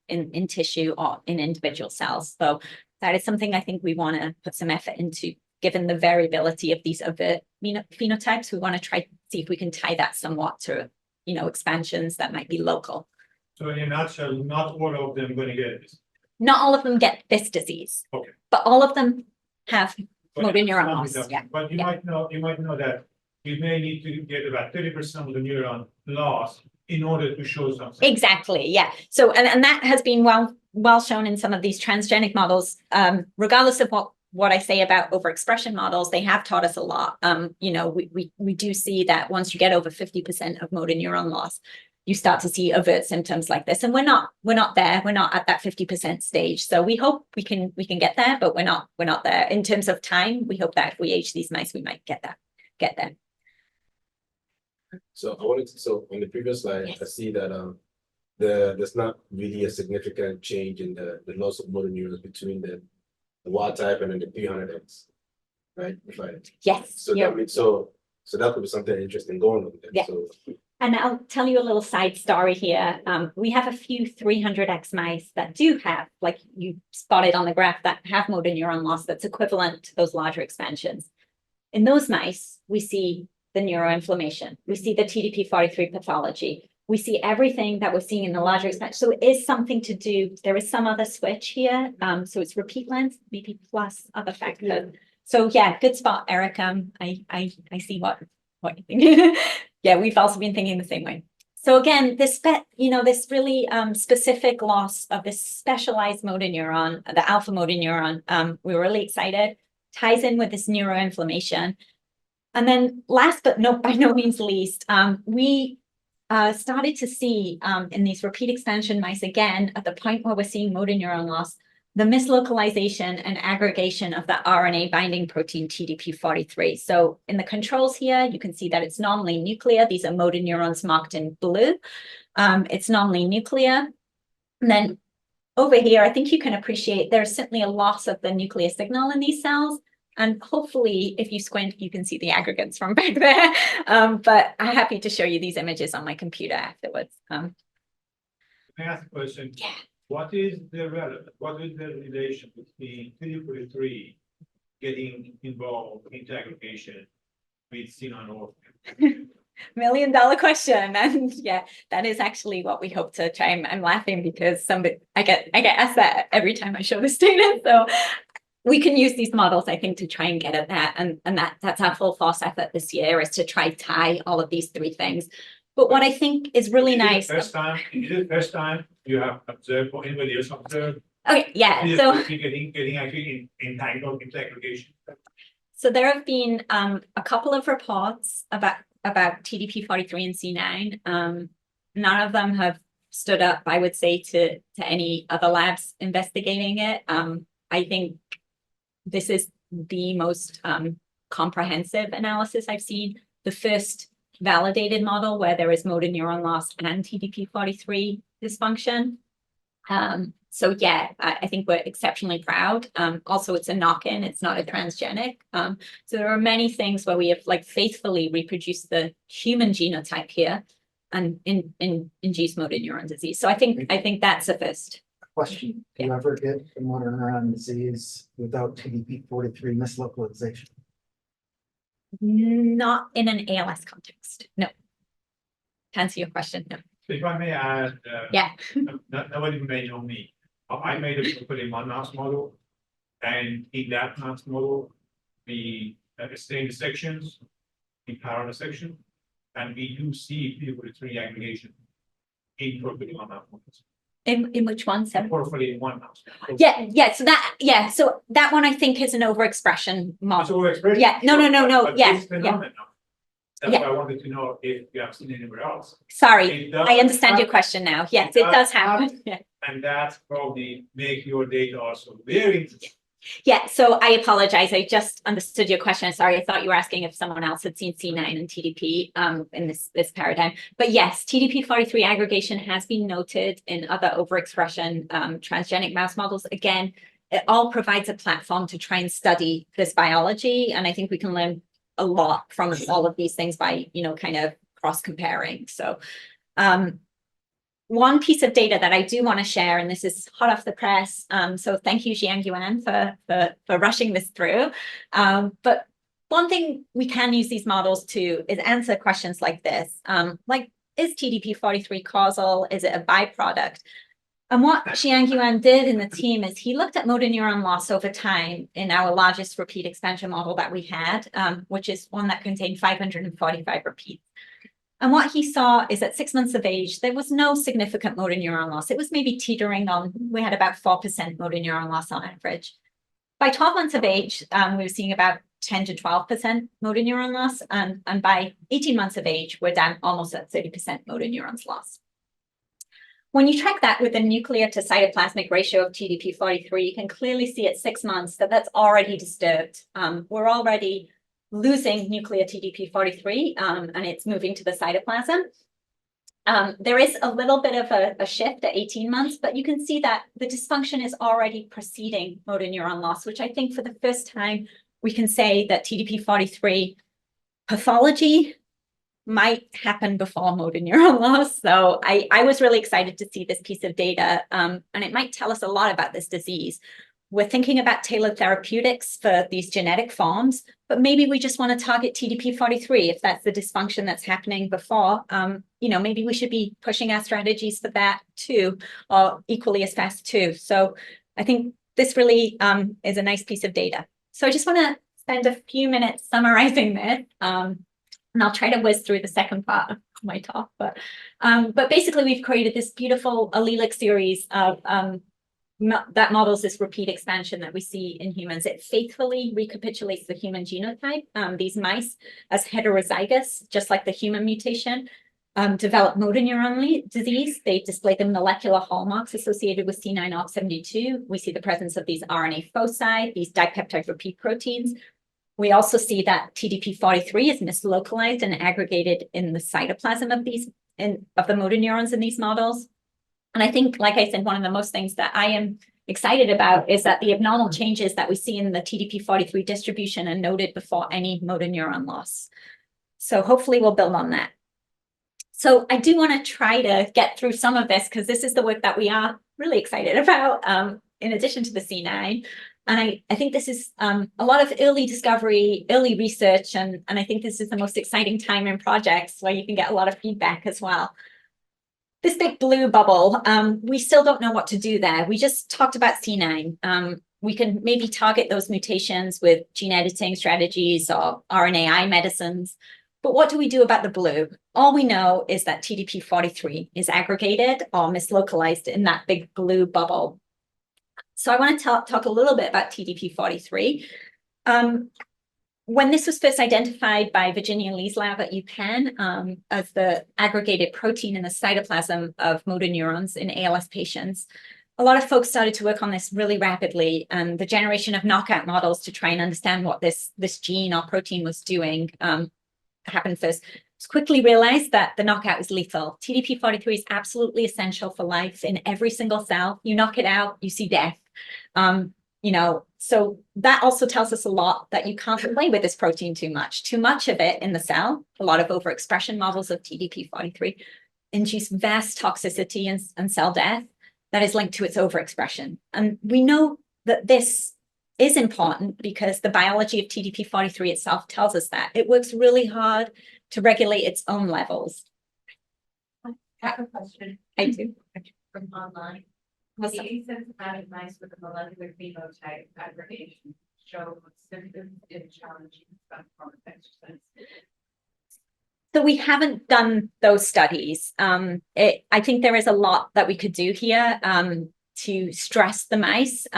in tissue or in individual cells. So that is something I think we want to put some effort into, given the variability of these overt phenotypes. We want to try to see if we can tie that somewhat to, expansions that might be local. So in a nutshell, not all of them going to get this. Not all of them get this disease, okay, but all of them have motor neuron loss. Yeah. But you might know that you may need to get about 30% of the neuron loss in order to show something. Exactly. Yeah. So and that has been well shown in some of these transgenic models. Regardless of what I say about overexpression models, they have taught us a lot. We do see that once you get over 50% of motor neuron loss, you start to see overt symptoms like this. And we're not there. We're not at that 50% stage. So we hope we can get there, but we're not there. In terms of time, we hope that if we age these mice, we might get there. So on the previous slide, yes. I see that there's not really a significant change in the loss of motor neurons between the wild type and then the 300X, right? Yes. So that means so that could be something interesting going on there. Yeah. So. And I'll tell you a little side story here. We have a few 300X mice that do have, like you spotted on the graph, that have motor neuron loss that's equivalent to those larger expansions. In those mice, we see the neuroinflammation. We see the TDP-43 pathology. We see everything that we're seeing in the larger expansion. So it is something to do. There is some other switch here. So it's repeat length, maybe plus other factors. So yeah, good spot, Eric. I see what you think. Yeah, we've also been thinking the same way. So again, this really specific loss of this specialized motor neuron, the alpha motor neuron, we were really excited, ties in with this neuroinflammation. And then last but by no means least, we started to see in these repeat expansion mice, again, at the point where we're seeing motor neuron loss, the mislocalization and aggregation of the RNA binding protein TDP-43. So in the controls here, you can see that it's nominally nuclear. These are motor neurons marked in blue. It's nominally nuclear. And then over here, I think you can appreciate there's certainly a loss of the nuclear signal in these cells. And hopefully, if you squint, you can see the aggregates from back there. But I'm happy to show you these images on my computer afterwards. May I ask a question? Yeah. what is the relation between TDP43 getting involved in aggregation with C9orf? $1 million question. And yeah, that is actually what we hope to try. I'm laughing because I get asked that every time I show the students. So we can use these models, I think, to try and get at that. And that's our full force effort this year, is to try tie all of these three things. But what I think is really nice. Is it the first time you have observed, or anybody else observed? Okay, yeah. So getting actually entangled in aggregation. So there have been a couple of reports about TDP43 and C9. None of them have stood up, I would say, to any other labs investigating it. I think this is the most comprehensive analysis I've seen. The first validated model where there is motor neuron loss and TDP43 dysfunction. So yeah, I think we're exceptionally proud. Also, it's a knock-in, it's not a transgenic. So there are many things where we have faithfully reproduced the human genotype here and induced motor neuron disease. So I think that's a first. Question, do you ever get the motor neuron disease without TDP43 mislocalization? Not in an ALS context, no. To answer your question, no. If I may add, Yeah. Nobody may know me. I made a one mouse model, and in that mouse model, we stay in the sections, in parallel section, and we do see TDP43 aggregation in properly one mouse models. In which one, sir? Properly in one mouse. Yeah. So that one I think is an overexpression model. So overexpression. Yeah. No. But Yeah. this phenomenon, that's why I wanted to know if you have seen anywhere else. Sorry, It does I understand your happen. question now. Yes, it does happen. Yeah. And that's probably make your data also very interesting. Yeah, so I apologize. I just understood your question. Sorry, I thought you were asking if someone else had seen C9 and TDP in this paradigm. But yes, TDP43 aggregation has been noted in other overexpression transgenic mouse models. Again, it all provides a platform to try and study this biology. And I think we can learn a lot from all of these things by, kind of cross-comparing. So one piece of data that I do want to share, and this is hot off the press. So thank you, Jiang Yuan, for rushing this through. But one thing we can use these models to is answer questions like this. Like, is TDP43 causal? Is it a byproduct? And what Jiang Yuan did in the team is he looked at motor neuron loss over time in our largest repeat expansion model that we had, which is one that contained 545 repeats. And what he saw is at 6 months of age, there was no significant motor neuron loss. It was maybe teetering on, we had about 4% motor neuron loss on average. By 12 months of age, we were seeing about 10 to 12% motor neuron loss. And by 18 months of age, we're down almost at 30% motor neurons loss. When you track that with a nuclear to cytoplasmic ratio of TDP43, you can clearly see at 6 months that that's already disturbed. We're already losing nuclear TDP43 and it's moving to the cytoplasm. There is a little bit of a shift at 18 months, but you can see that the dysfunction is already preceding motor neuron loss, which I think for the first time, we can say that TDP43 pathology might happen before motor neuron loss. So I was really excited to see this piece of data, and it might tell us a lot about this disease. We're thinking about tailored therapeutics for these genetic forms, but maybe we just want to target TDP43 if that's the dysfunction that's happening before. Maybe we should be pushing our strategies for that too, or equally as fast too. So I think this really is a nice piece of data. So I just want to spend a few minutes summarizing this, and I'll try to whiz through the second part of my talk. But basically, we've created this beautiful allelic series of that models this repeat expansion that we see in humans. It faithfully recapitulates the human genotype. These mice, as heterozygous, just like the human mutation, develop motor neuron disease. They display the molecular hallmarks associated with C9orf72. We see the presence of these RNA foci, these dipeptide repeat proteins. We also see that TDP43 is mislocalized and aggregated in the cytoplasm of the motor neurons in these models. And I think, like I said, one of the most things that I am excited about is that the abnormal changes that we see in the TDP43 distribution are noted before any motor neuron loss. So hopefully we'll build on that. So I do want to try to get through some of this because this is the work that we are really excited about, in addition to the C9. And I think this is a lot of early discovery, early research, and I think this is the most exciting time in projects where you can get a lot of feedback as well. This big blue bubble, we still don't know what to do there. We just talked about C9. We can maybe target those mutations with gene editing strategies or RNAi medicines. But what do we do about the blue? All we know is that TDP-43 is aggregated or mislocalized in that big blue bubble. So I want to talk a little bit about TDP-43. When this was first identified by Virginia Lee's lab at UPenn as the aggregated protein in the cytoplasm of motor neurons in ALS patients, a lot of folks started to work on this really rapidly, and the generation of knockout models to try and understand what this gene or protein was doing happened first. It's quickly realized that the knockout is lethal. TDP-43 is absolutely essential for life in every single cell. You knock it out, you see death. So that also tells us a lot that you can't play with this protein too much. Too much of it in the cell, a lot of overexpression models of TDP-43 induce vast toxicity and cell death that is linked to its overexpression. And we know that this is important because the biology of TDP-43 itself tells us that. It works really hard to regulate its own levels. I have a question. I do. From online. What's The up? asymptomatic mice with the molecular phenotype aggregation show symptoms in challenging spectrum exercise. So we haven't done those studies. I think there is a lot that we could do here to stress the mice.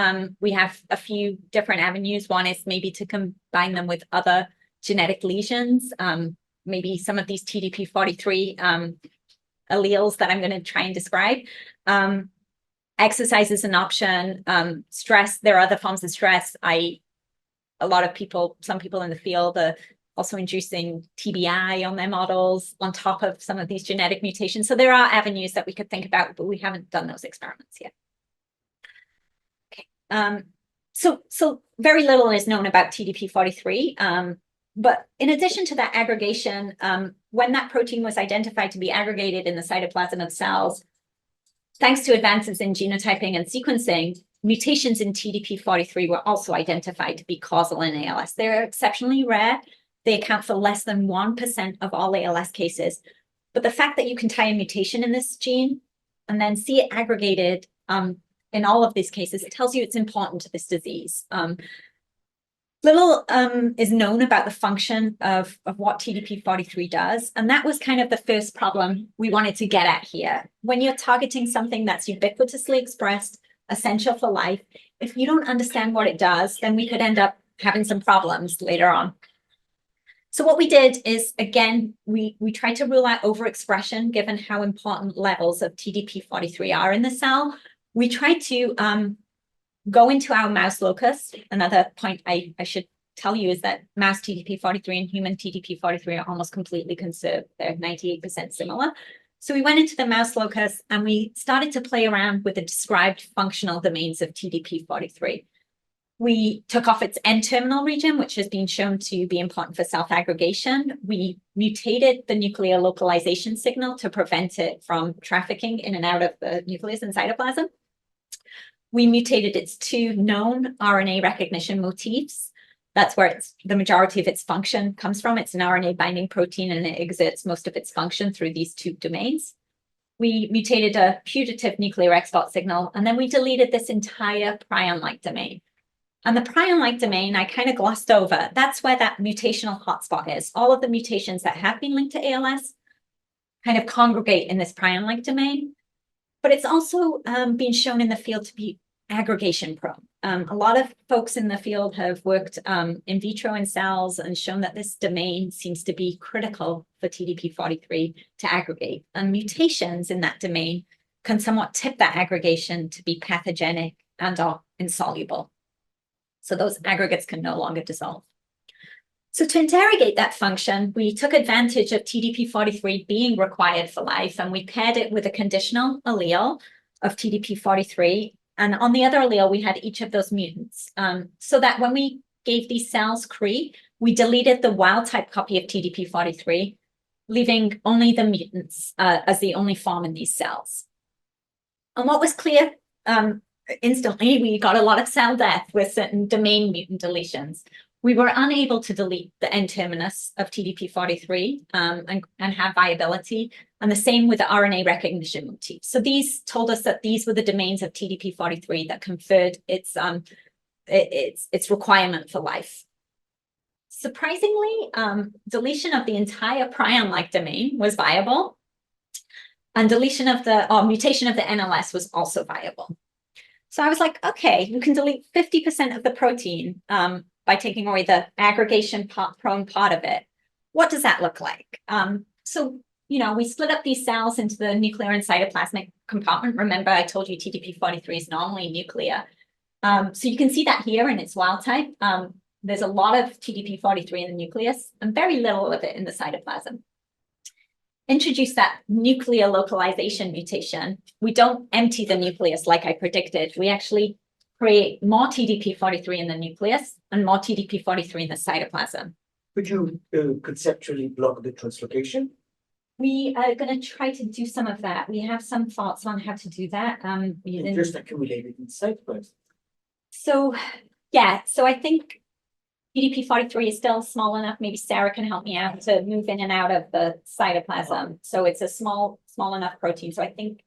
We have a few different avenues. One is maybe to combine them with other genetic lesions, maybe some of these TDP-43 alleles that I'm going to try and describe. Exercise is an option. Stress, there are other forms of stress. Some people in the field are also inducing TBI on their models on top of some of these genetic mutations. So there are avenues that we could think about, but we haven't done those experiments yet. Okay. So very little is known about TDP-43. But in addition to that aggregation, when that protein was identified to be aggregated in the cytoplasm of cells, thanks to advances in genotyping and sequencing, mutations in TDP-43 were also identified to be causal in ALS. They're exceptionally rare. They account for less than 1% of all ALS cases. But the fact that you can tie a mutation in this gene and then see it aggregated in all of these cases, it tells you it's important to this disease. Little is known about the function of what TDP-43 does, and that was kind of the first problem we wanted to get at here. When you're targeting something that's ubiquitously expressed, essential for life, if you don't understand what it does, then we could end up having some problems later on. So what we did is, again, we tried to rule out overexpression given how important levels of TDP-43 are in the cell. We tried to go into our mouse locus. Another point I should tell you is that mouse TDP-43 and human TDP-43 are almost completely conserved. They're 98% similar. So we went into the mouse locus and we started to play around with the described functional domains of TDP-43. We took off its N-terminal region, which has been shown to be important for self-aggregation. We mutated the nuclear localization signal to prevent it from trafficking in and out of the nucleus and cytoplasm. We mutated its two known RNA recognition motifs. That's where the majority of its function comes from. It's an RNA binding protein and it exerts most of its function through these two domains. We mutated a putative nuclear export signal, and then we deleted this entire prion-like domain. And the prion-like domain, I kind of glossed over. That's where that mutational hotspot is. All of the mutations that have been linked to ALS kind of congregate in this prion-like domain. But it's also been shown in the field to be aggregation prone. A lot of folks in the field have worked in vitro in cells and shown that this domain seems to be critical for TDP-43 to aggregate. And mutations in that domain can somewhat tip that aggregation to be pathogenic and/or insoluble. So those aggregates can no longer dissolve. So to interrogate that function, we took advantage of TDP-43 being required for life, and we paired it with a conditional allele of TDP-43. And on the other allele, we had each of those mutants. So that when we gave these cells CRE, we deleted the wild type copy of TDP-43. leaving only the mutants as the only form in these cells. And what was clear instantly, we got a lot of cell death with certain domain mutant deletions. We were unable to delete the N-terminus of TDP43 and have viability, and the same with the RNA recognition motif. So these told us that these were the domains of TDP43 that conferred its requirement for life. Surprisingly, deletion of the entire prion-like domain was viable, and deletion of mutation of the NLS was also viable. So I was like, okay, we can delete 50% of the protein by taking away the aggregation prone part of it. What does that look like? So, we split up these cells into the nuclear and cytoplasmic compartment. Remember, I told you TDP43 is normally nuclear. So you can see that here in its wild type. There's a lot of TDP43 in the nucleus and very little of it in the cytoplasm. Introduce that nuclear localization mutation. We don't empty the nucleus like I predicted. We actually create more TDP43 in the nucleus and more TDP43 in the cytoplasm. Could you conceptually block the translocation? We are going to try to do some of that. We have some thoughts on how to do that. Just accumulated in cytoplasm. So, yeah, so I think TDP43 is still small enough. Maybe Sarah can help me out to move in and out of the cytoplasm. So it's a small enough protein. So I think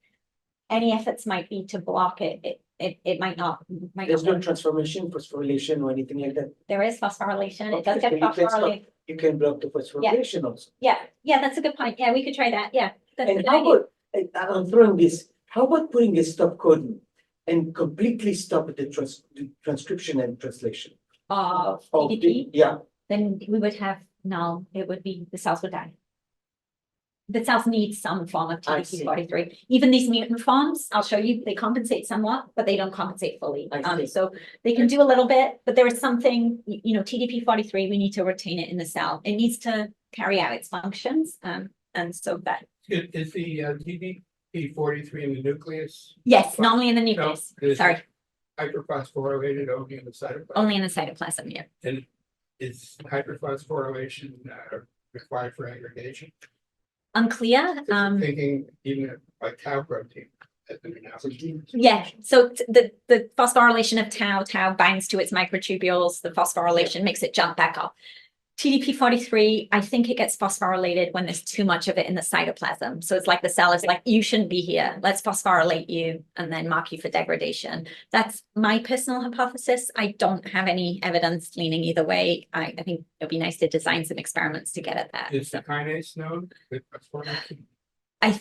any efforts might be to block it. It might not. There's no transformation, phosphorylation, or anything like that. There is phosphorylation. It does Okay, get phosphorylated. You can block the phosphorylation also. Yeah, that's a good point. Yeah, we could try that. Yeah, that's a And good how idea. about, I'm throwing this, how about putting a stop codon and completely stop the transcription and translation? Of Of TDP, yeah, then we would have null. It would be the cells would die. The cells need some form of I see. TDP43. Even these mutant forms, I'll show you, they compensate somewhat, but they don't compensate fully. I see. So they can do a little bit, but there is something, TDP43, we need to retain it in the cell. It needs to carry out its functions. And so that. Is the TDP43 in the nucleus? Yes, normally in the nucleus. is Sorry, it hyperphosphorylated only in the cytoplasm? only in the cytoplasm, yeah. And is hyperphosphorylation required for aggregation? Unclear. Thinking even like tau protein as an analogy. Yeah, so the phosphorylation of tau binds to its microtubules. The phosphorylation makes it jump back up. TDP43, I think it gets phosphorylated when there's too much of it in the cytoplasm. So it's like the cell is like, you shouldn't be here. Let's phosphorylate you and then mark you for degradation. That's my personal hypothesis. I don't have any evidence leaning either way. I think it'd be nice to design some experiments to get at that. Is the kinase known with phosphorylation? I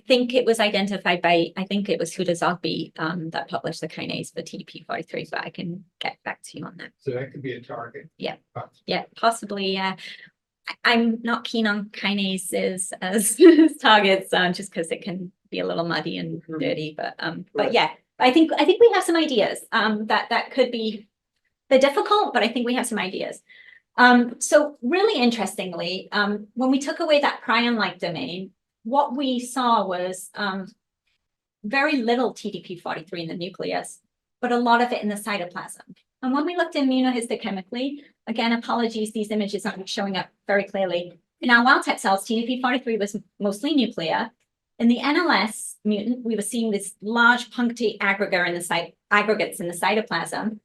think it was identified by, I think it was Huda Zogby that published the kinase for TDP43, but I can get back to you on that. So that could be a target. Yeah. Possibly. Yeah, possibly. I'm not keen on kinases as targets, just because it can be a little muddy and dirty. But yeah, I think we have some ideas that could be. They're difficult, but I think we have some ideas. So really interestingly, when we took away that prion-like domain, what we saw was very little TDP43 in the nucleus, but a lot of it in the cytoplasm. And when we looked immunohistochemically, again, apologies, these images aren't showing up very clearly. In our wild-type cells, TDP43 was mostly nuclear. In the NLS mutant, we were seeing this large punctate aggregates in the cytoplasm.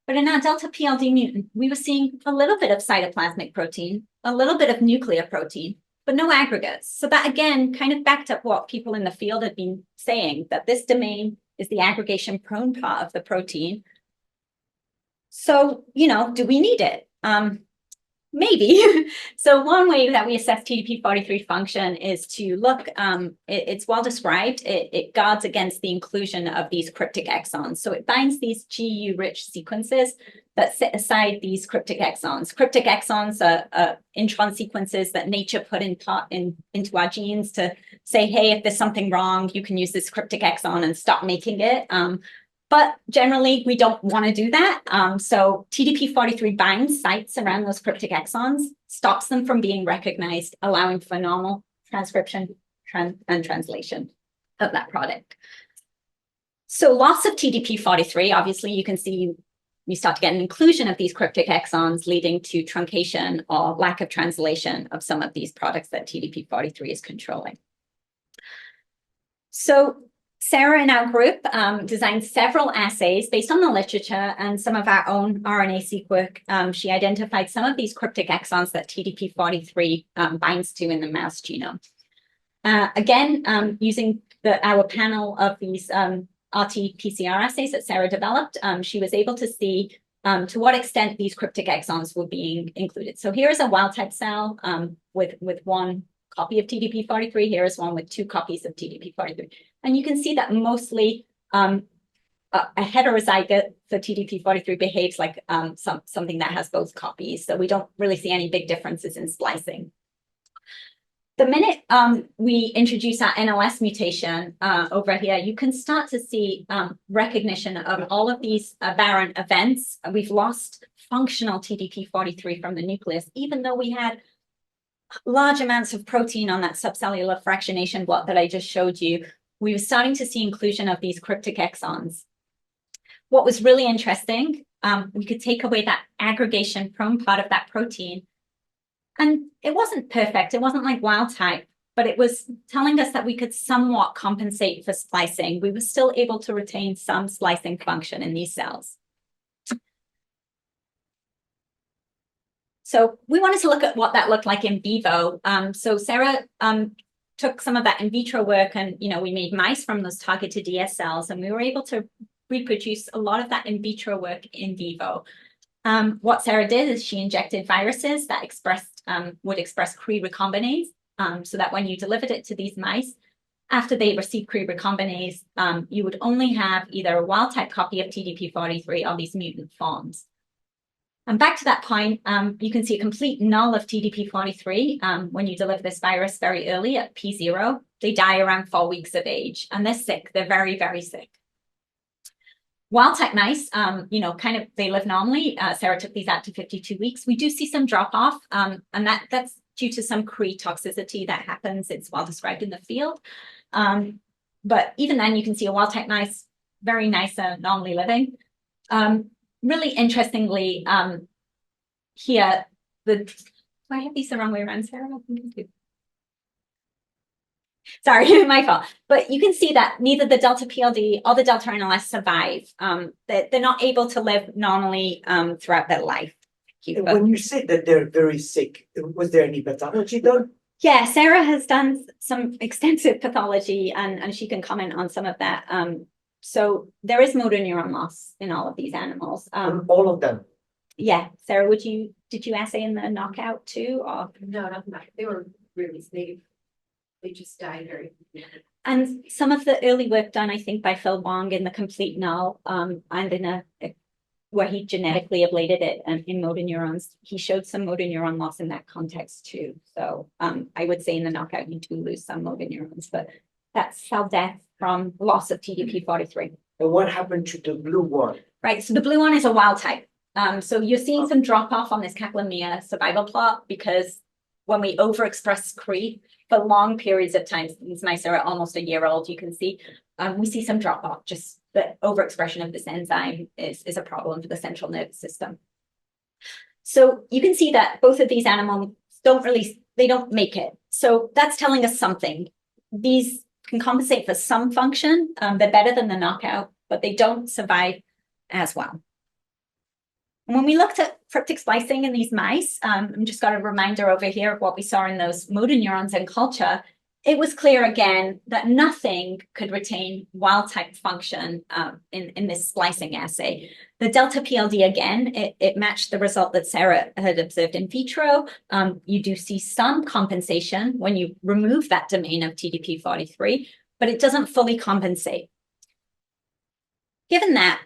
But in our delta PLD mutant, we were seeing a little bit of cytoplasmic protein, a little bit of nuclear protein, but no aggregates. So that, again, kind of backed up what people in the field had been saying, that this domain is the aggregation prone part of the protein. So, do we need it? Maybe. So one way that we assess TDP43 function is to look, it's well described. It guards against the inclusion of these cryptic exons. So it binds these GU-rich sequences that sit aside these cryptic exons. Cryptic exons are intron sequences that nature put into our genes to say, hey, if there's something wrong, you can use this cryptic exon and stop making it. But generally, we don't want to do that. So TDP43 binds sites around those cryptic exons, stops them from being recognized, allowing for normal transcription and translation of that product. So loss of TDP43, obviously, you can see you start to get an inclusion of these cryptic exons, leading to truncation or lack of translation of some of these products that TDP-43 is controlling. So Sarah in our group designed several assays based on the literature and some of our own RNA-seq work. She identified some of these cryptic exons that TDP-43 binds to in the mouse genome. Again, using our panel of these RT-PCR assays that Sarah developed, she was able to see to what extent these cryptic exons were being included. So here is a wild-type cell with one copy of TDP-43. Here is one with 2 copies of TDP-43. And you can see that mostly a heterozygote for TDP-43 behaves like something that has both copies. So we don't really see any big differences in splicing. The minute we introduce our NOS mutation over here, you can start to see recognition of all of these aberrant events. We've lost functional TDP-43 from the nucleus, even though we had large amounts of protein on that subcellular fractionation plot that I just showed you. We were starting to see inclusion of these cryptic exons. What was really interesting, we could take away that aggregation prone part of that protein. And it wasn't perfect. It wasn't like wild type, but it was telling us that we could somewhat compensate for splicing. We were still able to retain some splicing function in these cells. So we wanted to look at what that looked like in vivo. So Sarah took some of that in vitro work, and we made mice from those targeted DS cells, and we were able to reproduce a lot of that in vitro work in vivo. What Sarah did is she injected viruses that would express Cre recombinase, so that when you delivered it to these mice, after they received Cre recombinase, you would only have either a wild-type copy of TDP-43 or these mutant forms. And back to that point, you can see a complete null of TDP-43 when you deliver this virus very early at P0. They die around 4 weeks of age, and they're sick. They're very, very sick. Wild-type mice, they live normally. Sarah took these out to 52 weeks. We do see some drop-off, and that's due to some Cre toxicity that happens. It's well described in the field. But even then, you can see a wild-type mice, very nice and normally living. Really interestingly, here, do I have these the wrong way around, Sarah? Sorry, my fault. But you can see that neither the delta PLD or the delta NLS survive. They're not able to live normally throughout their life. When you say that they're very sick, was there any pathology done? Yeah, Sarah has done some extensive pathology, and she can comment on some of that. So there is motor neuron loss in all of these animals. All of them? Yeah. Sarah, did you assay in the knockout too? Or? No, not much. They were really safe. They just died very quickly. And some of the early work done, I think, by Phil Wong in the complete null, and in where he genetically ablated it in motor neurons, he showed some motor neuron loss in that context too. So I would say in the knockout, you do lose some motor neurons, but that's cell death from loss of TDP-43. And what happened to the blue one? Right, so the blue one is a wild type. So you're seeing some drop off on this Kaplan-Meier survival plot because when we overexpress Cre for long periods of time, these mice are almost a year old, you can see, we see some drop off. Just the overexpression of this enzyme is a problem for the central nervous system. So you can see that both of these animals they don't make it. So that's telling us something. These can compensate for some function. They're better than the knockout, but they don't survive as well. And when we looked at cryptic splicing in these mice, I've just got a reminder over here of what we saw in those motor neurons in culture. It was clear again that nothing could retain wild-type function in this splicing assay. The delta PLD, again, it matched the result that Sarah had observed in vitro. You do see some compensation when you remove that domain of TDP-43, but it doesn't fully compensate. Given that,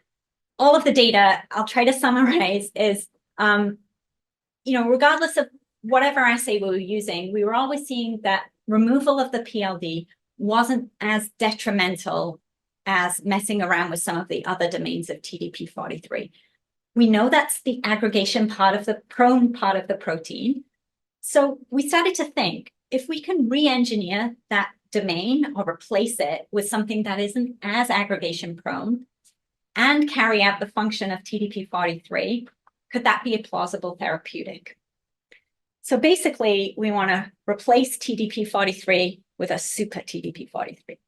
all of the data I'll try to summarize is, regardless of whatever assay we were using, we were always seeing that removal of the PLD wasn't as detrimental as messing around with some of the other domains of TDP-43. We know that's the aggregation part of the prone part of the protein. So we started to think, if we can re-engineer that domain or replace it with something that isn't as aggregation prone, and carry out the function of TDP-43, could that be a plausible therapeutic? So basically, we want to replace TDP-43 with a super TDP-43.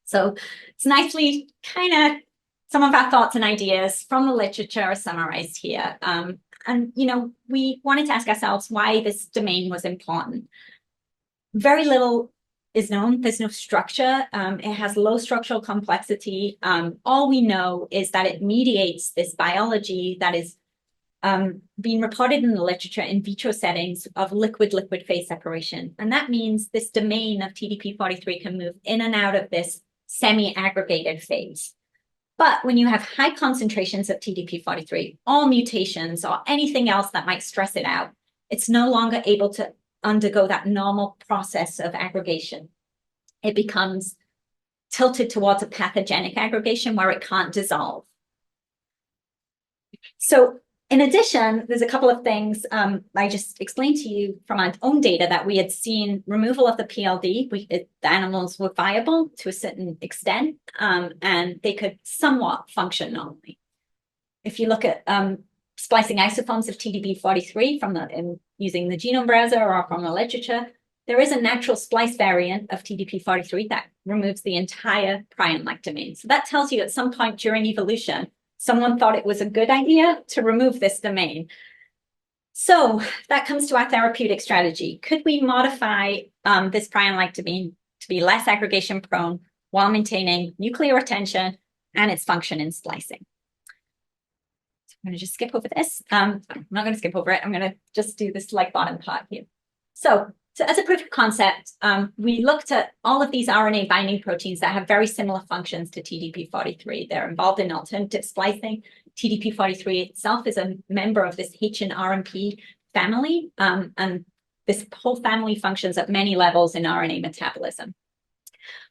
So it's nicely kind of some of our thoughts and ideas from the literature are summarized here. And, you know, we wanted to ask ourselves why this domain was important. Very little is known. There's no structure. It has low structural complexity. All we know is that it mediates this biology that is being reported in the literature in vitro settings of liquid-liquid phase separation. And that means this domain of TDP-43 can move in and out of this semi-aggregated phase. But when you have high concentrations of TDP-43, all mutations or anything else that might stress it out, it's no longer able to undergo that normal process of aggregation. It becomes tilted towards a pathogenic aggregation where it can't dissolve. So in addition, there's a couple of things I just explained to you from our own data that we had seen removal of the Ph.D. The animals were viable to a certain extent, and they could somewhat function normally. If you look at splicing isoforms of TDP-43 from using the genome browser or from the literature, there is a natural splice variant of TDP-43 that removes the entire prion-like domain. So that tells you at some point during evolution, someone thought it was a good idea to remove this domain. So that comes to our therapeutic strategy. Could we modify this prion-like domain to be less aggregation prone while maintaining nuclear retention and its function in splicing? So I'm going to just skip over this. I'm not going to skip over it. I'm going to just do this like bottom part here. So as a proof of concept, we looked at all of these RNA binding proteins that have very similar functions to TDP-43. They're involved in alternative splicing. TDP-43 itself is a member of this H and RMP family, and this whole family functions at many levels in RNA metabolism.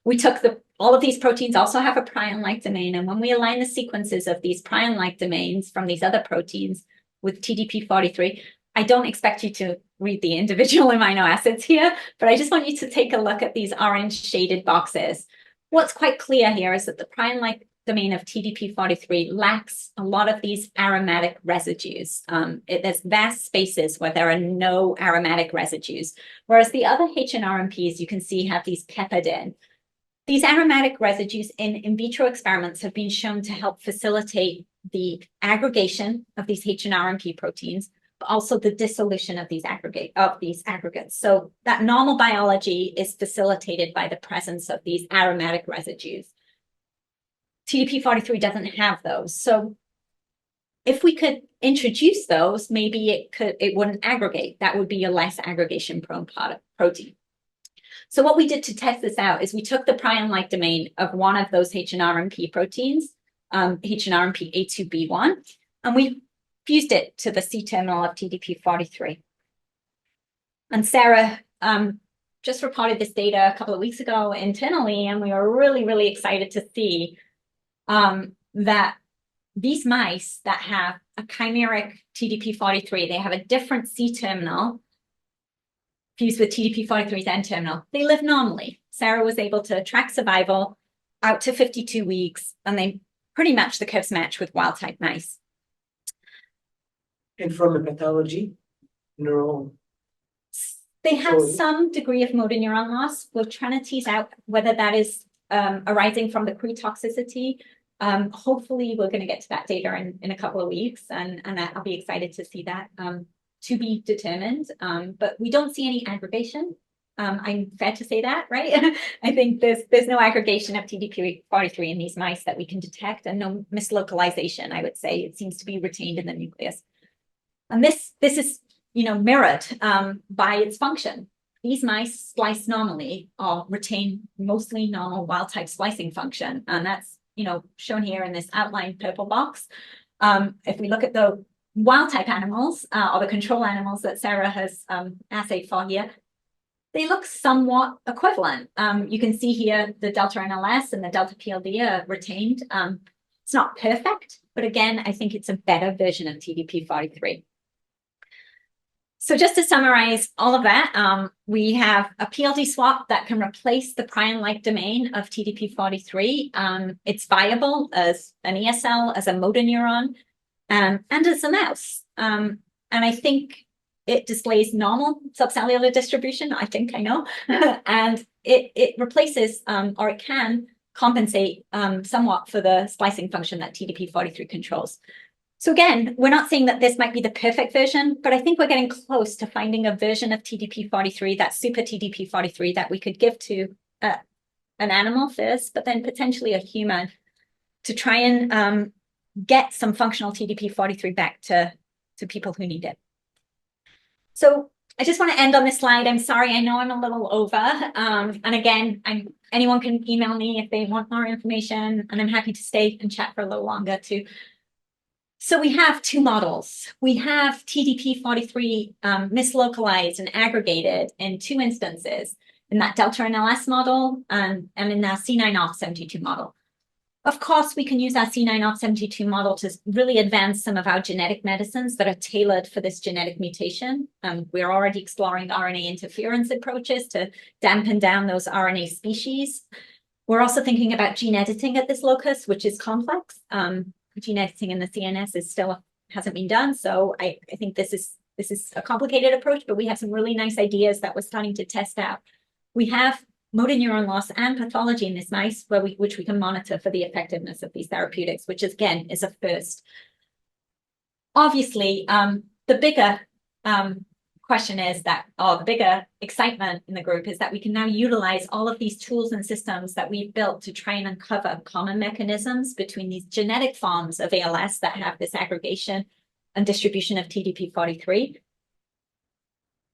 We took all of these proteins also have a prion-like domain, and when we align the sequences of these prion-like domains from these other proteins with TDP-43, I don't expect you to read the individual amino acids here, but I just want you to take a look at these orange shaded boxes. What's quite clear here is that the prion-like domain of TDP-43 lacks a lot of these aromatic residues. There's vast spaces where there are no aromatic residues, whereas the other H and RMPs you can see have these peppered in. These aromatic residues in vitro experiments have been shown to help facilitate the aggregation of these H and RMP proteins, but also the dissolution of these aggregates. So that normal biology is facilitated by the presence of these aromatic residues. TDP-43 doesn't have those. So if we could introduce those, maybe it wouldn't aggregate. That would be a less aggregation prone protein. So what we did to test this out is we took the prion-like domain of one of those H and RMP proteins, H and RMP A2B1, and we fused it to the C-terminal of TDP-43. And Sarah just reported this data a couple of weeks ago internally, and we were really, really excited to see that these mice that have a chimeric TDP-43, they have a different C-terminal fused with TDP-43's N-terminal. They live normally. Sarah was able to track survival out to 52 weeks, and they pretty much the curves match with wild-type mice. And from the pathology, neural. They have some degree of motor neuron loss. We're trying to tease out whether that is arising from the pre-toxicity. Hopefully, we're going to get to that data in a couple of weeks, and I'll be excited to see that to be determined. But we don't see any aggregation. I'm fair to say that, right? I think there's no aggregation of TDP-43 in these mice that we can detect, and no mislocalization, I would say. It seems to be retained in the nucleus. And this is, mirrored by its function. These mice splice normally or retain mostly normal wild-type splicing function, and that's, shown here in this outlined purple box. If we look at the wild-type animals or the control animals that Sarah has assayed for here, they look somewhat equivalent. You can see here the delta NLS and the delta PLD are retained. It's not perfect, but again, I think it's a better version of TDP-43. So just to summarize all of that, we have a PLD swap that can replace the prion-like domain of TDP-43. It's viable as an ESL, as a motor neuron, and as a mouse. And I think it displays normal subcellular distribution. I know. And it replaces, or it can compensate somewhat for the splicing function that TDP-43 controls. So again, we're not saying that this might be the perfect version, but I think we're getting close to finding a version of TDP-43, that super TDP-43 that we could give to an animal first, but then potentially a human to try and get some functional TDP-43 back to people who need it. So I just want to end on this slide. I'm sorry, I know I'm a little over. And again, anyone can email me if they want more information, and I'm happy to stay and chat for a little longer too. So we have two models. We have TDP-43 mislocalized and aggregated in two instances, in that delta NLS model and in our C9orf72 model. Of course, we can use our C9orf72 model to really advance some of our genetic medicines that are tailored for this genetic mutation. We're already exploring RNA interference approaches to dampen down those RNA species. We're also thinking about gene editing at this locus, which is complex. Gene editing in the CNS is still hasn't been done. So I think this is a complicated approach, but we have some really nice ideas that we're starting to test out. We have motor neuron loss and pathology in this mice, which we can monitor for the effectiveness of these therapeutics, which is, again, is a first. Obviously, the bigger question is that, or the bigger excitement in the group is that we can now utilize all of these tools and systems that we've built to try and uncover common mechanisms between these genetic forms of ALS that have this aggregation and distribution of TDP-43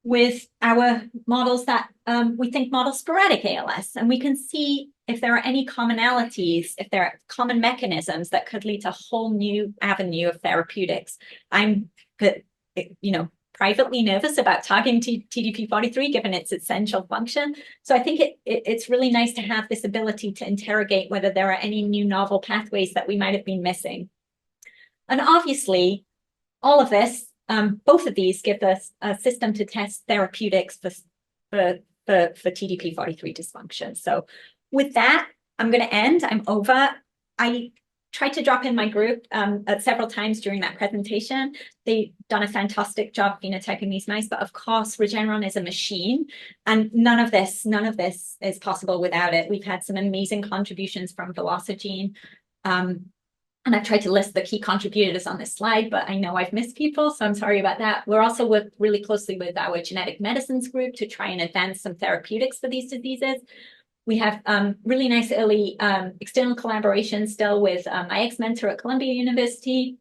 with our models that we think model sporadic ALS. And we can see if there are any commonalities, if there are common mechanisms that could lead to a whole new avenue of therapeutics. I'm, privately nervous about targeting TDP-43 given its essential function. So I think it's really nice to have this ability to interrogate whether there are any new novel pathways that we might have been missing. And obviously, all of this, both of these give us a system to test therapeutics for TDP-43 dysfunction. So with that, I'm going to end. I'm over. I tried to drop in my group several times during that presentation. They've done a fantastic job phenotyping these mice, but of course, Regeneron is a machine, and none of this is possible without it. We've had some amazing contributions from VelociGene, and I've tried to list the key contributors on this slide, but I know I've missed people, so I'm sorry about that. We're also worked really closely with our genetic medicines group to try and advance some therapeutics for these diseases. We have really nice early external collaboration still with my ex-mentor at Columbia University.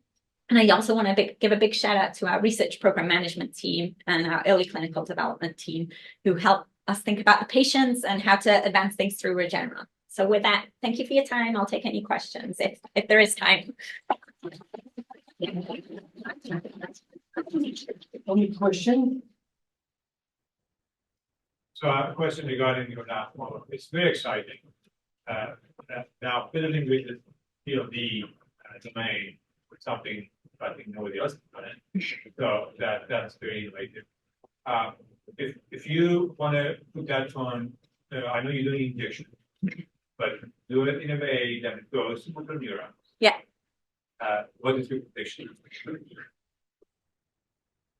And I also want to give a big shout out to our research program management team and our early clinical development team who help us think about the patients and how to advance things through Regeneron. So with that, thank you for your time. I'll take any questions if there is time. Any question? So I have a question regarding your last model. It's very exciting. Now fiddling with the PLD domain with something I think nobody else has done it. So that's very innovative. If you want to put that on, I know you're doing injection, but do it in a way that it goes to motor neurons. Yeah. What is your prediction?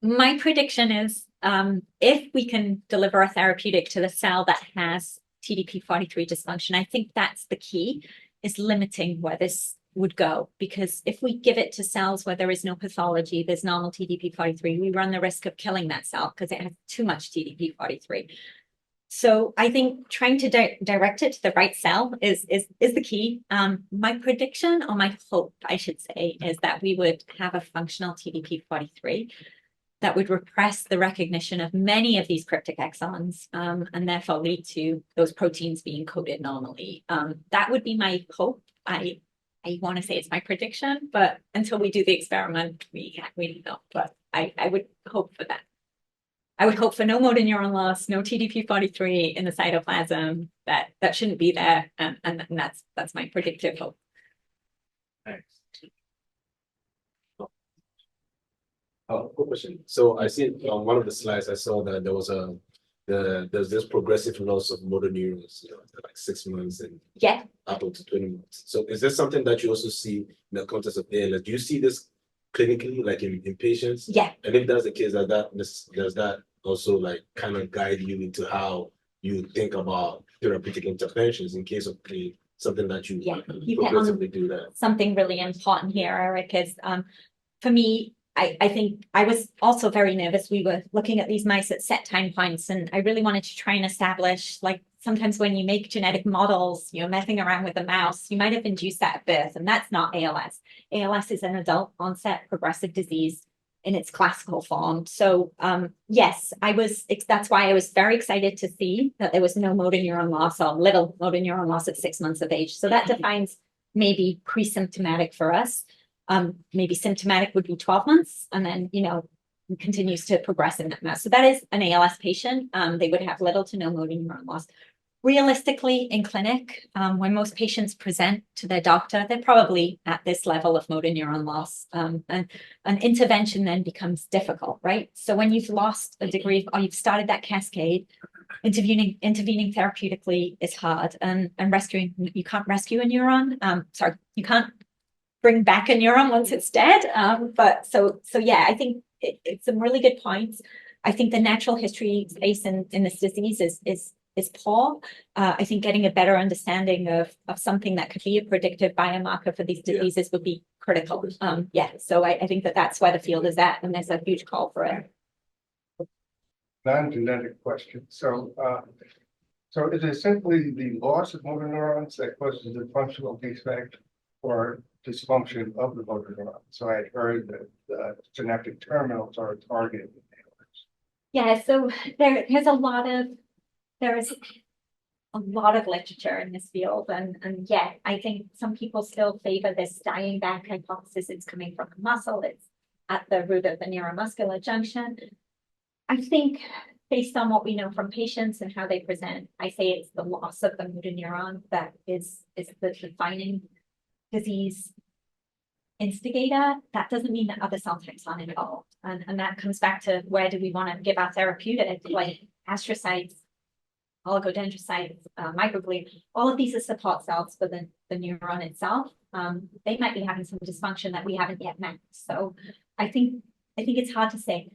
My prediction is if we can deliver a therapeutic to the cell that has TDP-43 dysfunction, I think that's the key, is limiting where this would go. Because if we give it to cells where there is no pathology, there's normal TDP-43, we run the risk of killing that cell because it has too much TDP-43. So I think trying to direct it to the right cell is the key. My prediction, or my hope, I should say, is that we would have a functional TDP-43 that would repress the recognition of many of these cryptic exons and therefore lead to those proteins being coded normally. That would be my hope. I want to say it's my prediction, but until we do the experiment, we don't know. But I would hope for that. I would hope for no motor neuron loss, no TDP-43 in the cytoplasm. That shouldn't be there, and that's my predictive hope. Thanks. Oh, good question. So I see on one of the slides, I saw that there was there's this progressive loss of motor neurons, like 6 months and Yeah, up to 20 months. So is this something that you also see in the context of ALS? Do you see this clinically, like in patients? yeah. And if that's the case, does that also like kind of guide you into how you think about therapeutic interventions in case of pain, something that you Yeah, you hit on progressively do that? something really important here, Eric, is for me, I think I was also very nervous. We were looking at these mice at set time points, and I really wanted to try and establish, like, sometimes when you make genetic models, you're messing around with a mouse, you might have induced that at birth, and that's not ALS. ALS is an adult onset progressive disease in its classical form. So yes, that's why I was very excited to see that there was no motor neuron loss or little motor neuron loss at 6 months of age. So that defines maybe pre-symptomatic for us. Maybe symptomatic would be 12 months, and then, continues to progress in that mouse. So that is an ALS patient. They would have little to no motor neuron loss. Realistically, in clinic, when most patients present to their doctor, they're probably at this level of motor neuron loss. And an intervention then becomes difficult, right? So when you've lost a degree or you've started that cascade, intervening therapeutically is hard. And you can't rescue a neuron. You can't bring back a neuron once it's dead. But so yeah, I think it's some really good points. I think the natural history space in this disease is poor. I think getting a better understanding of something that could be a predictive biomarker for these diseases would be critical. So I think that's where the field is at, and there's a huge call for it. Non-genetic question. So is it simply the loss of motor neurons that causes the functional defect or dysfunction of the motor neuron? So I had heard that the synaptic terminals are targeted. Yeah, so there's a lot of literature in this field, and yeah, I think some people still favor this dying back hypothesis. It's coming from the muscle, it's at the root of the neuromuscular junction. I think based on what we know from patients and how they present, I say it's the loss of the motor neuron that is the defining disease instigator. That doesn't mean that other cell types aren't involved. And that comes back to where do we want to give our therapeutic, like astrocytes, oligodendrocytes, microglia. All of these are support cells for the neuron itself. They might be having some dysfunction that we haven't yet met. So I think it's hard to say.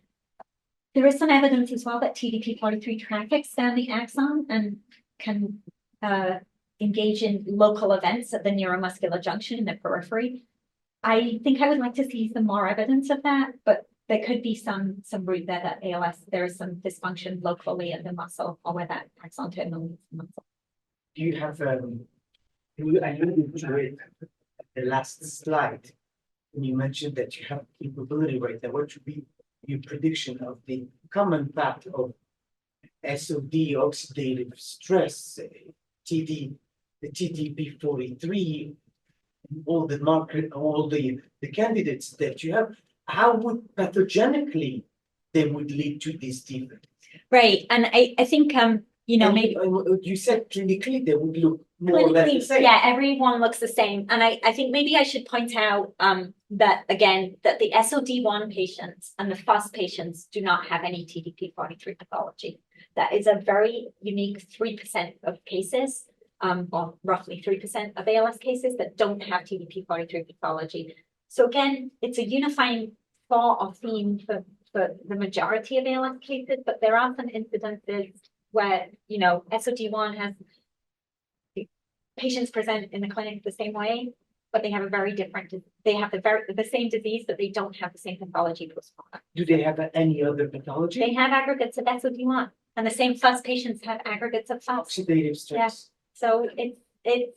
There is some evidence as well that TDP-43 traffics down the axon and can engage in local events at the neuromuscular junction in the periphery. I think I would like to see some more evidence of that, but there could be some root there that ALS, there is some dysfunction locally at the muscle or where that axon terminal meets the muscle. Do you have, you alluded to it at the last slide, when you mentioned that you have capability right there. What should be your prediction of the common path of SOD, oxidative stress, the TDP-43, all the market, all the candidates that you have? How would pathogenically they would lead to this defect? Right, and I think maybe you said clinically they would look more or less the same. Yeah, everyone looks the same. And I think maybe I should point out that the SOD1 patients and the FUS patients do not have any TDP-43 pathology. That is a very unique 3% of cases, or roughly 3% of ALS cases that don't have TDP-43 pathology. So again, it's a unifying thought or theme for the majority of ALS cases, but there are some incidences where, SOD1 has patients present in the clinic the same way, but they have the same disease, but they don't have the same pathology postmortem. Do they have any other pathology? They have aggregates of SOD1, and the same FUS patients have aggregates of FUS. Oxidative stress. So it's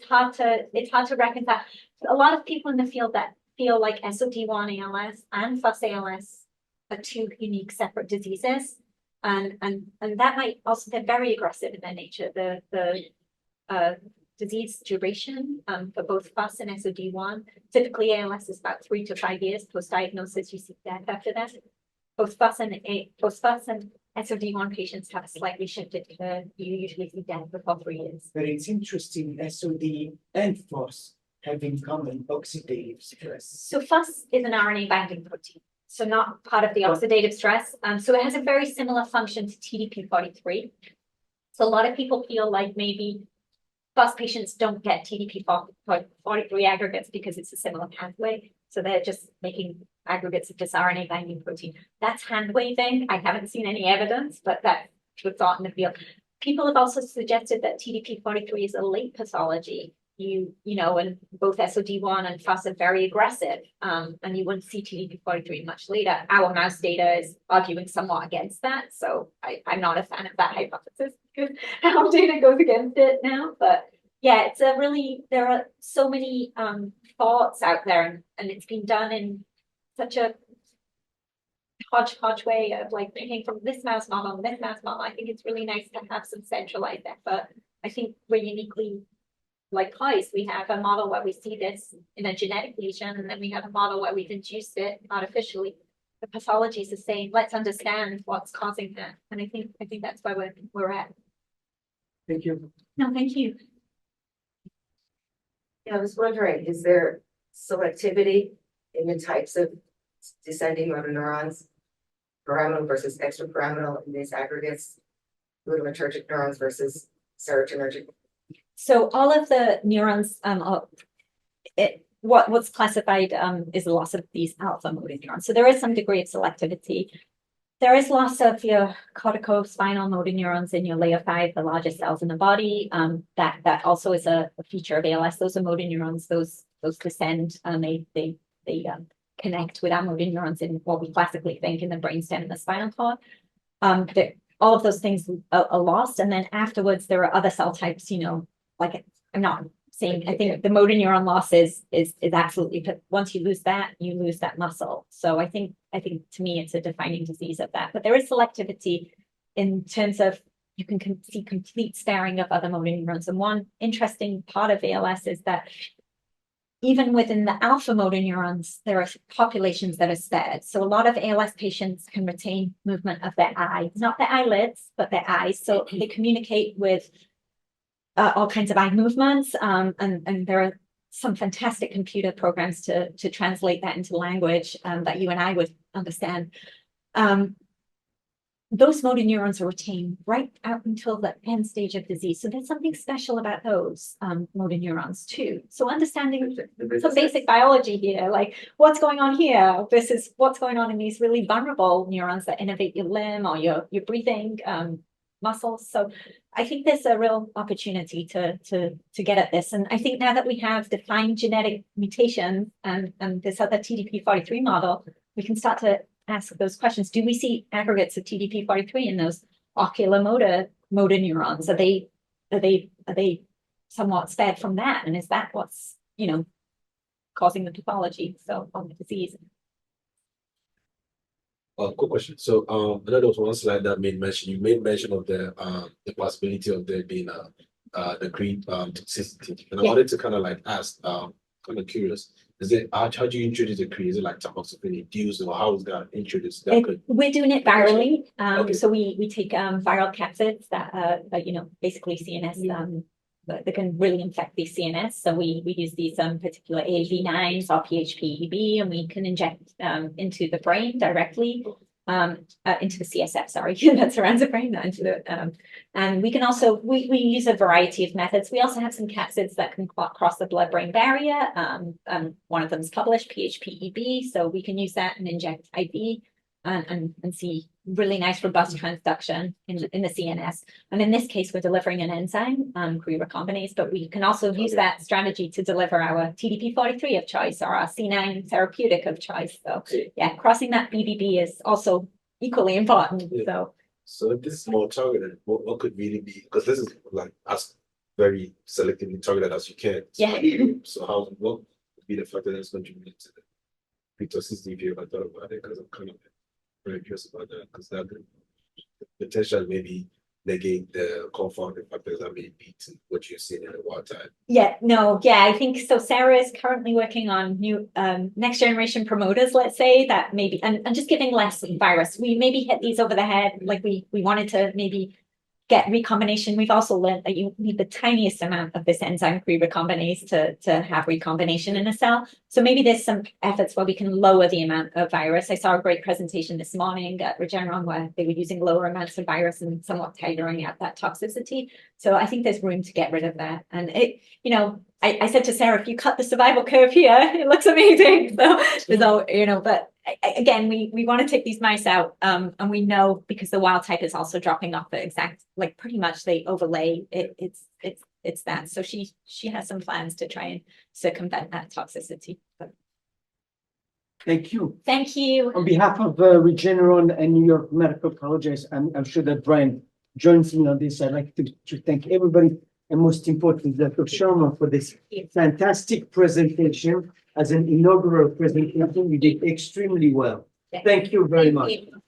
hard to reconcile. A lot of people in the field that feel like SOD1 ALS and FUS ALS are two unique separate diseases, and that might also, they're very aggressive in their nature. The disease duration for both FUS and SOD1, typically ALS is about 3 to 5 years post-diagnosis. You see death after that. Both FUS and SOD1 patients have a slightly shifted curve. You usually see death before 3 years. But it's interesting, SOD and FUS have in common oxidative stress. So FUS is an RNA binding protein. so not part of the oxidative stress. So it has a very similar function to TDP-43. So a lot of people feel like maybe FUS patients don't get TDP-43 aggregates because it's a similar pathway. So they're just making aggregates of this RNA binding protein. That's hand waving. I haven't seen any evidence, but that's the thought in the field. People have also suggested that TDP-43 is a late pathology. You know, and both SOD1 and FUS are very aggressive, and you wouldn't see TDP-43 much later. Our mouse data is arguing somewhat against that, so I'm not a fan of that hypothesis because our data goes against it now. But yeah, it's a really, there are so many thoughts out there, and it's been done in such a hodgepodge way of like picking from this mouse model and this mouse model. I think it's really nice to have some centralized effort. I think we're uniquely like Kleist, we have a model where we see this in a genetic lesion, and then we have a model where we've induced it artificially. The pathology is the same. Let's understand what's causing that. And I think that's why we're at. Thank you. No, thank you. Yeah, I was wondering, is there selectivity in the types of descending motor neurons, pyramidal versus extrapyramidal in these aggregates, glutamatergic neurons versus serotonergic? So all of the neurons, what's classified is the loss of these alpha motor neurons. So there is some degree of selectivity. There is loss of your corticospinal motor neurons in your layer 5, the largest cells in the body. That also is a feature of ALS. Those are motor neurons. Those descend and they connect with our motor neurons in what we classically think in the brainstem and the spinal cord. All of those things are lost, and then afterwards there are other cell types. You know, like I'm not saying I think the motor neuron loss is absolutely, but once you lose that, you lose that muscle. So I think to me it's a defining disease of that. But there is selectivity in terms of you can see complete sparing of other motor neurons. And one interesting part of ALS is that even within the alpha motor neurons, there are populations that are spared. So a lot of ALS patients can retain movement of their eyes, not their eyelids, but their eyes. So they communicate with all kinds of eye movements, and there are some fantastic computer programs to translate that into language that you and I would understand. Those motor neurons are retained right out until the end stage of disease. So there's something special about those motor neurons too. So understanding some basic biology here, like what's going on here versus what's going on in these really vulnerable neurons that innervate your limb or your breathing muscles. So I think there's a real opportunity to get at this. And I think now that we have defined genetic mutations and this other TDP-43 model, we can start to ask those questions. Do we see aggregates of TDP-43 in those ocular motor neurons? Are they somewhat spared from that? And is that what's, you know, causing the pathology of the disease? Quick question. So I know there was one slide that made mention. You made mention of the possibility of there being the creed toxicity, and I wanted to kind of like ask, kind of curious. Is it how do you introduce a creed? Is it like tamoxifen induced, or how is that introduced? We're doing it virally. Okay. So we take viral capsids that you know, basically CNS that can really infect the CNS. So we use these particular AAV9s or PHP-EB, and we can inject into the brain directly, into the CSF, sorry, that surrounds the brain, not into the, and we can also, we use a variety of methods. We also have some capsids that can cross the blood-brain barrier. One of them is published, PHP-EB, so we can use that and inject IV and see really nice robust transduction in the CNS. And in this case, we're delivering an enzyme, Cre recombinase, but we can also use that strategy to deliver our TDP-43 of choice or our C9 therapeutic of choice. So yeah, crossing that BBB is also equally important. Yeah. So if this is more targeted, what could really be, because this is like as very selectively targeted as you can. So what would be the factor that's contributing to the toxicity if you ever thought about it? Because I'm kind of very curious about that, because that could potentially maybe negate the confounding factors that may be to what you're seeing in the wild type. I think so. Sarah is currently working on new next generation promoters, let's say, that maybe and just giving less virus. We maybe hit these over the head, like we wanted to maybe get recombination. We've also learned that you need the tiniest amount of this enzyme pre-recombinase to have recombination in a cell. So maybe there's some efforts where we can lower the amount of virus. I saw a great presentation this morning at Regeneron where they were using lower amounts of virus and somewhat tailoring out that toxicity. So I think there's room to get rid of that. And it, you know, I said to Sarah, if you cut the survival curve here, it looks amazing. So, you know, but again, we want to take these mice out, and we know because the wild type is also dropping off the exact, like pretty much they overlay it. It's that. So she has some plans to try and circumvent that toxicity. But Thank you. thank you. On behalf of Regeneron and New York Medical Colleges, I'm sure that Brian joins me on this. I'd like to thank everybody, and most importantly, Dr. Sharma, for this fantastic presentation. As an inaugural presentation, you did extremely well. Thank you very much. You.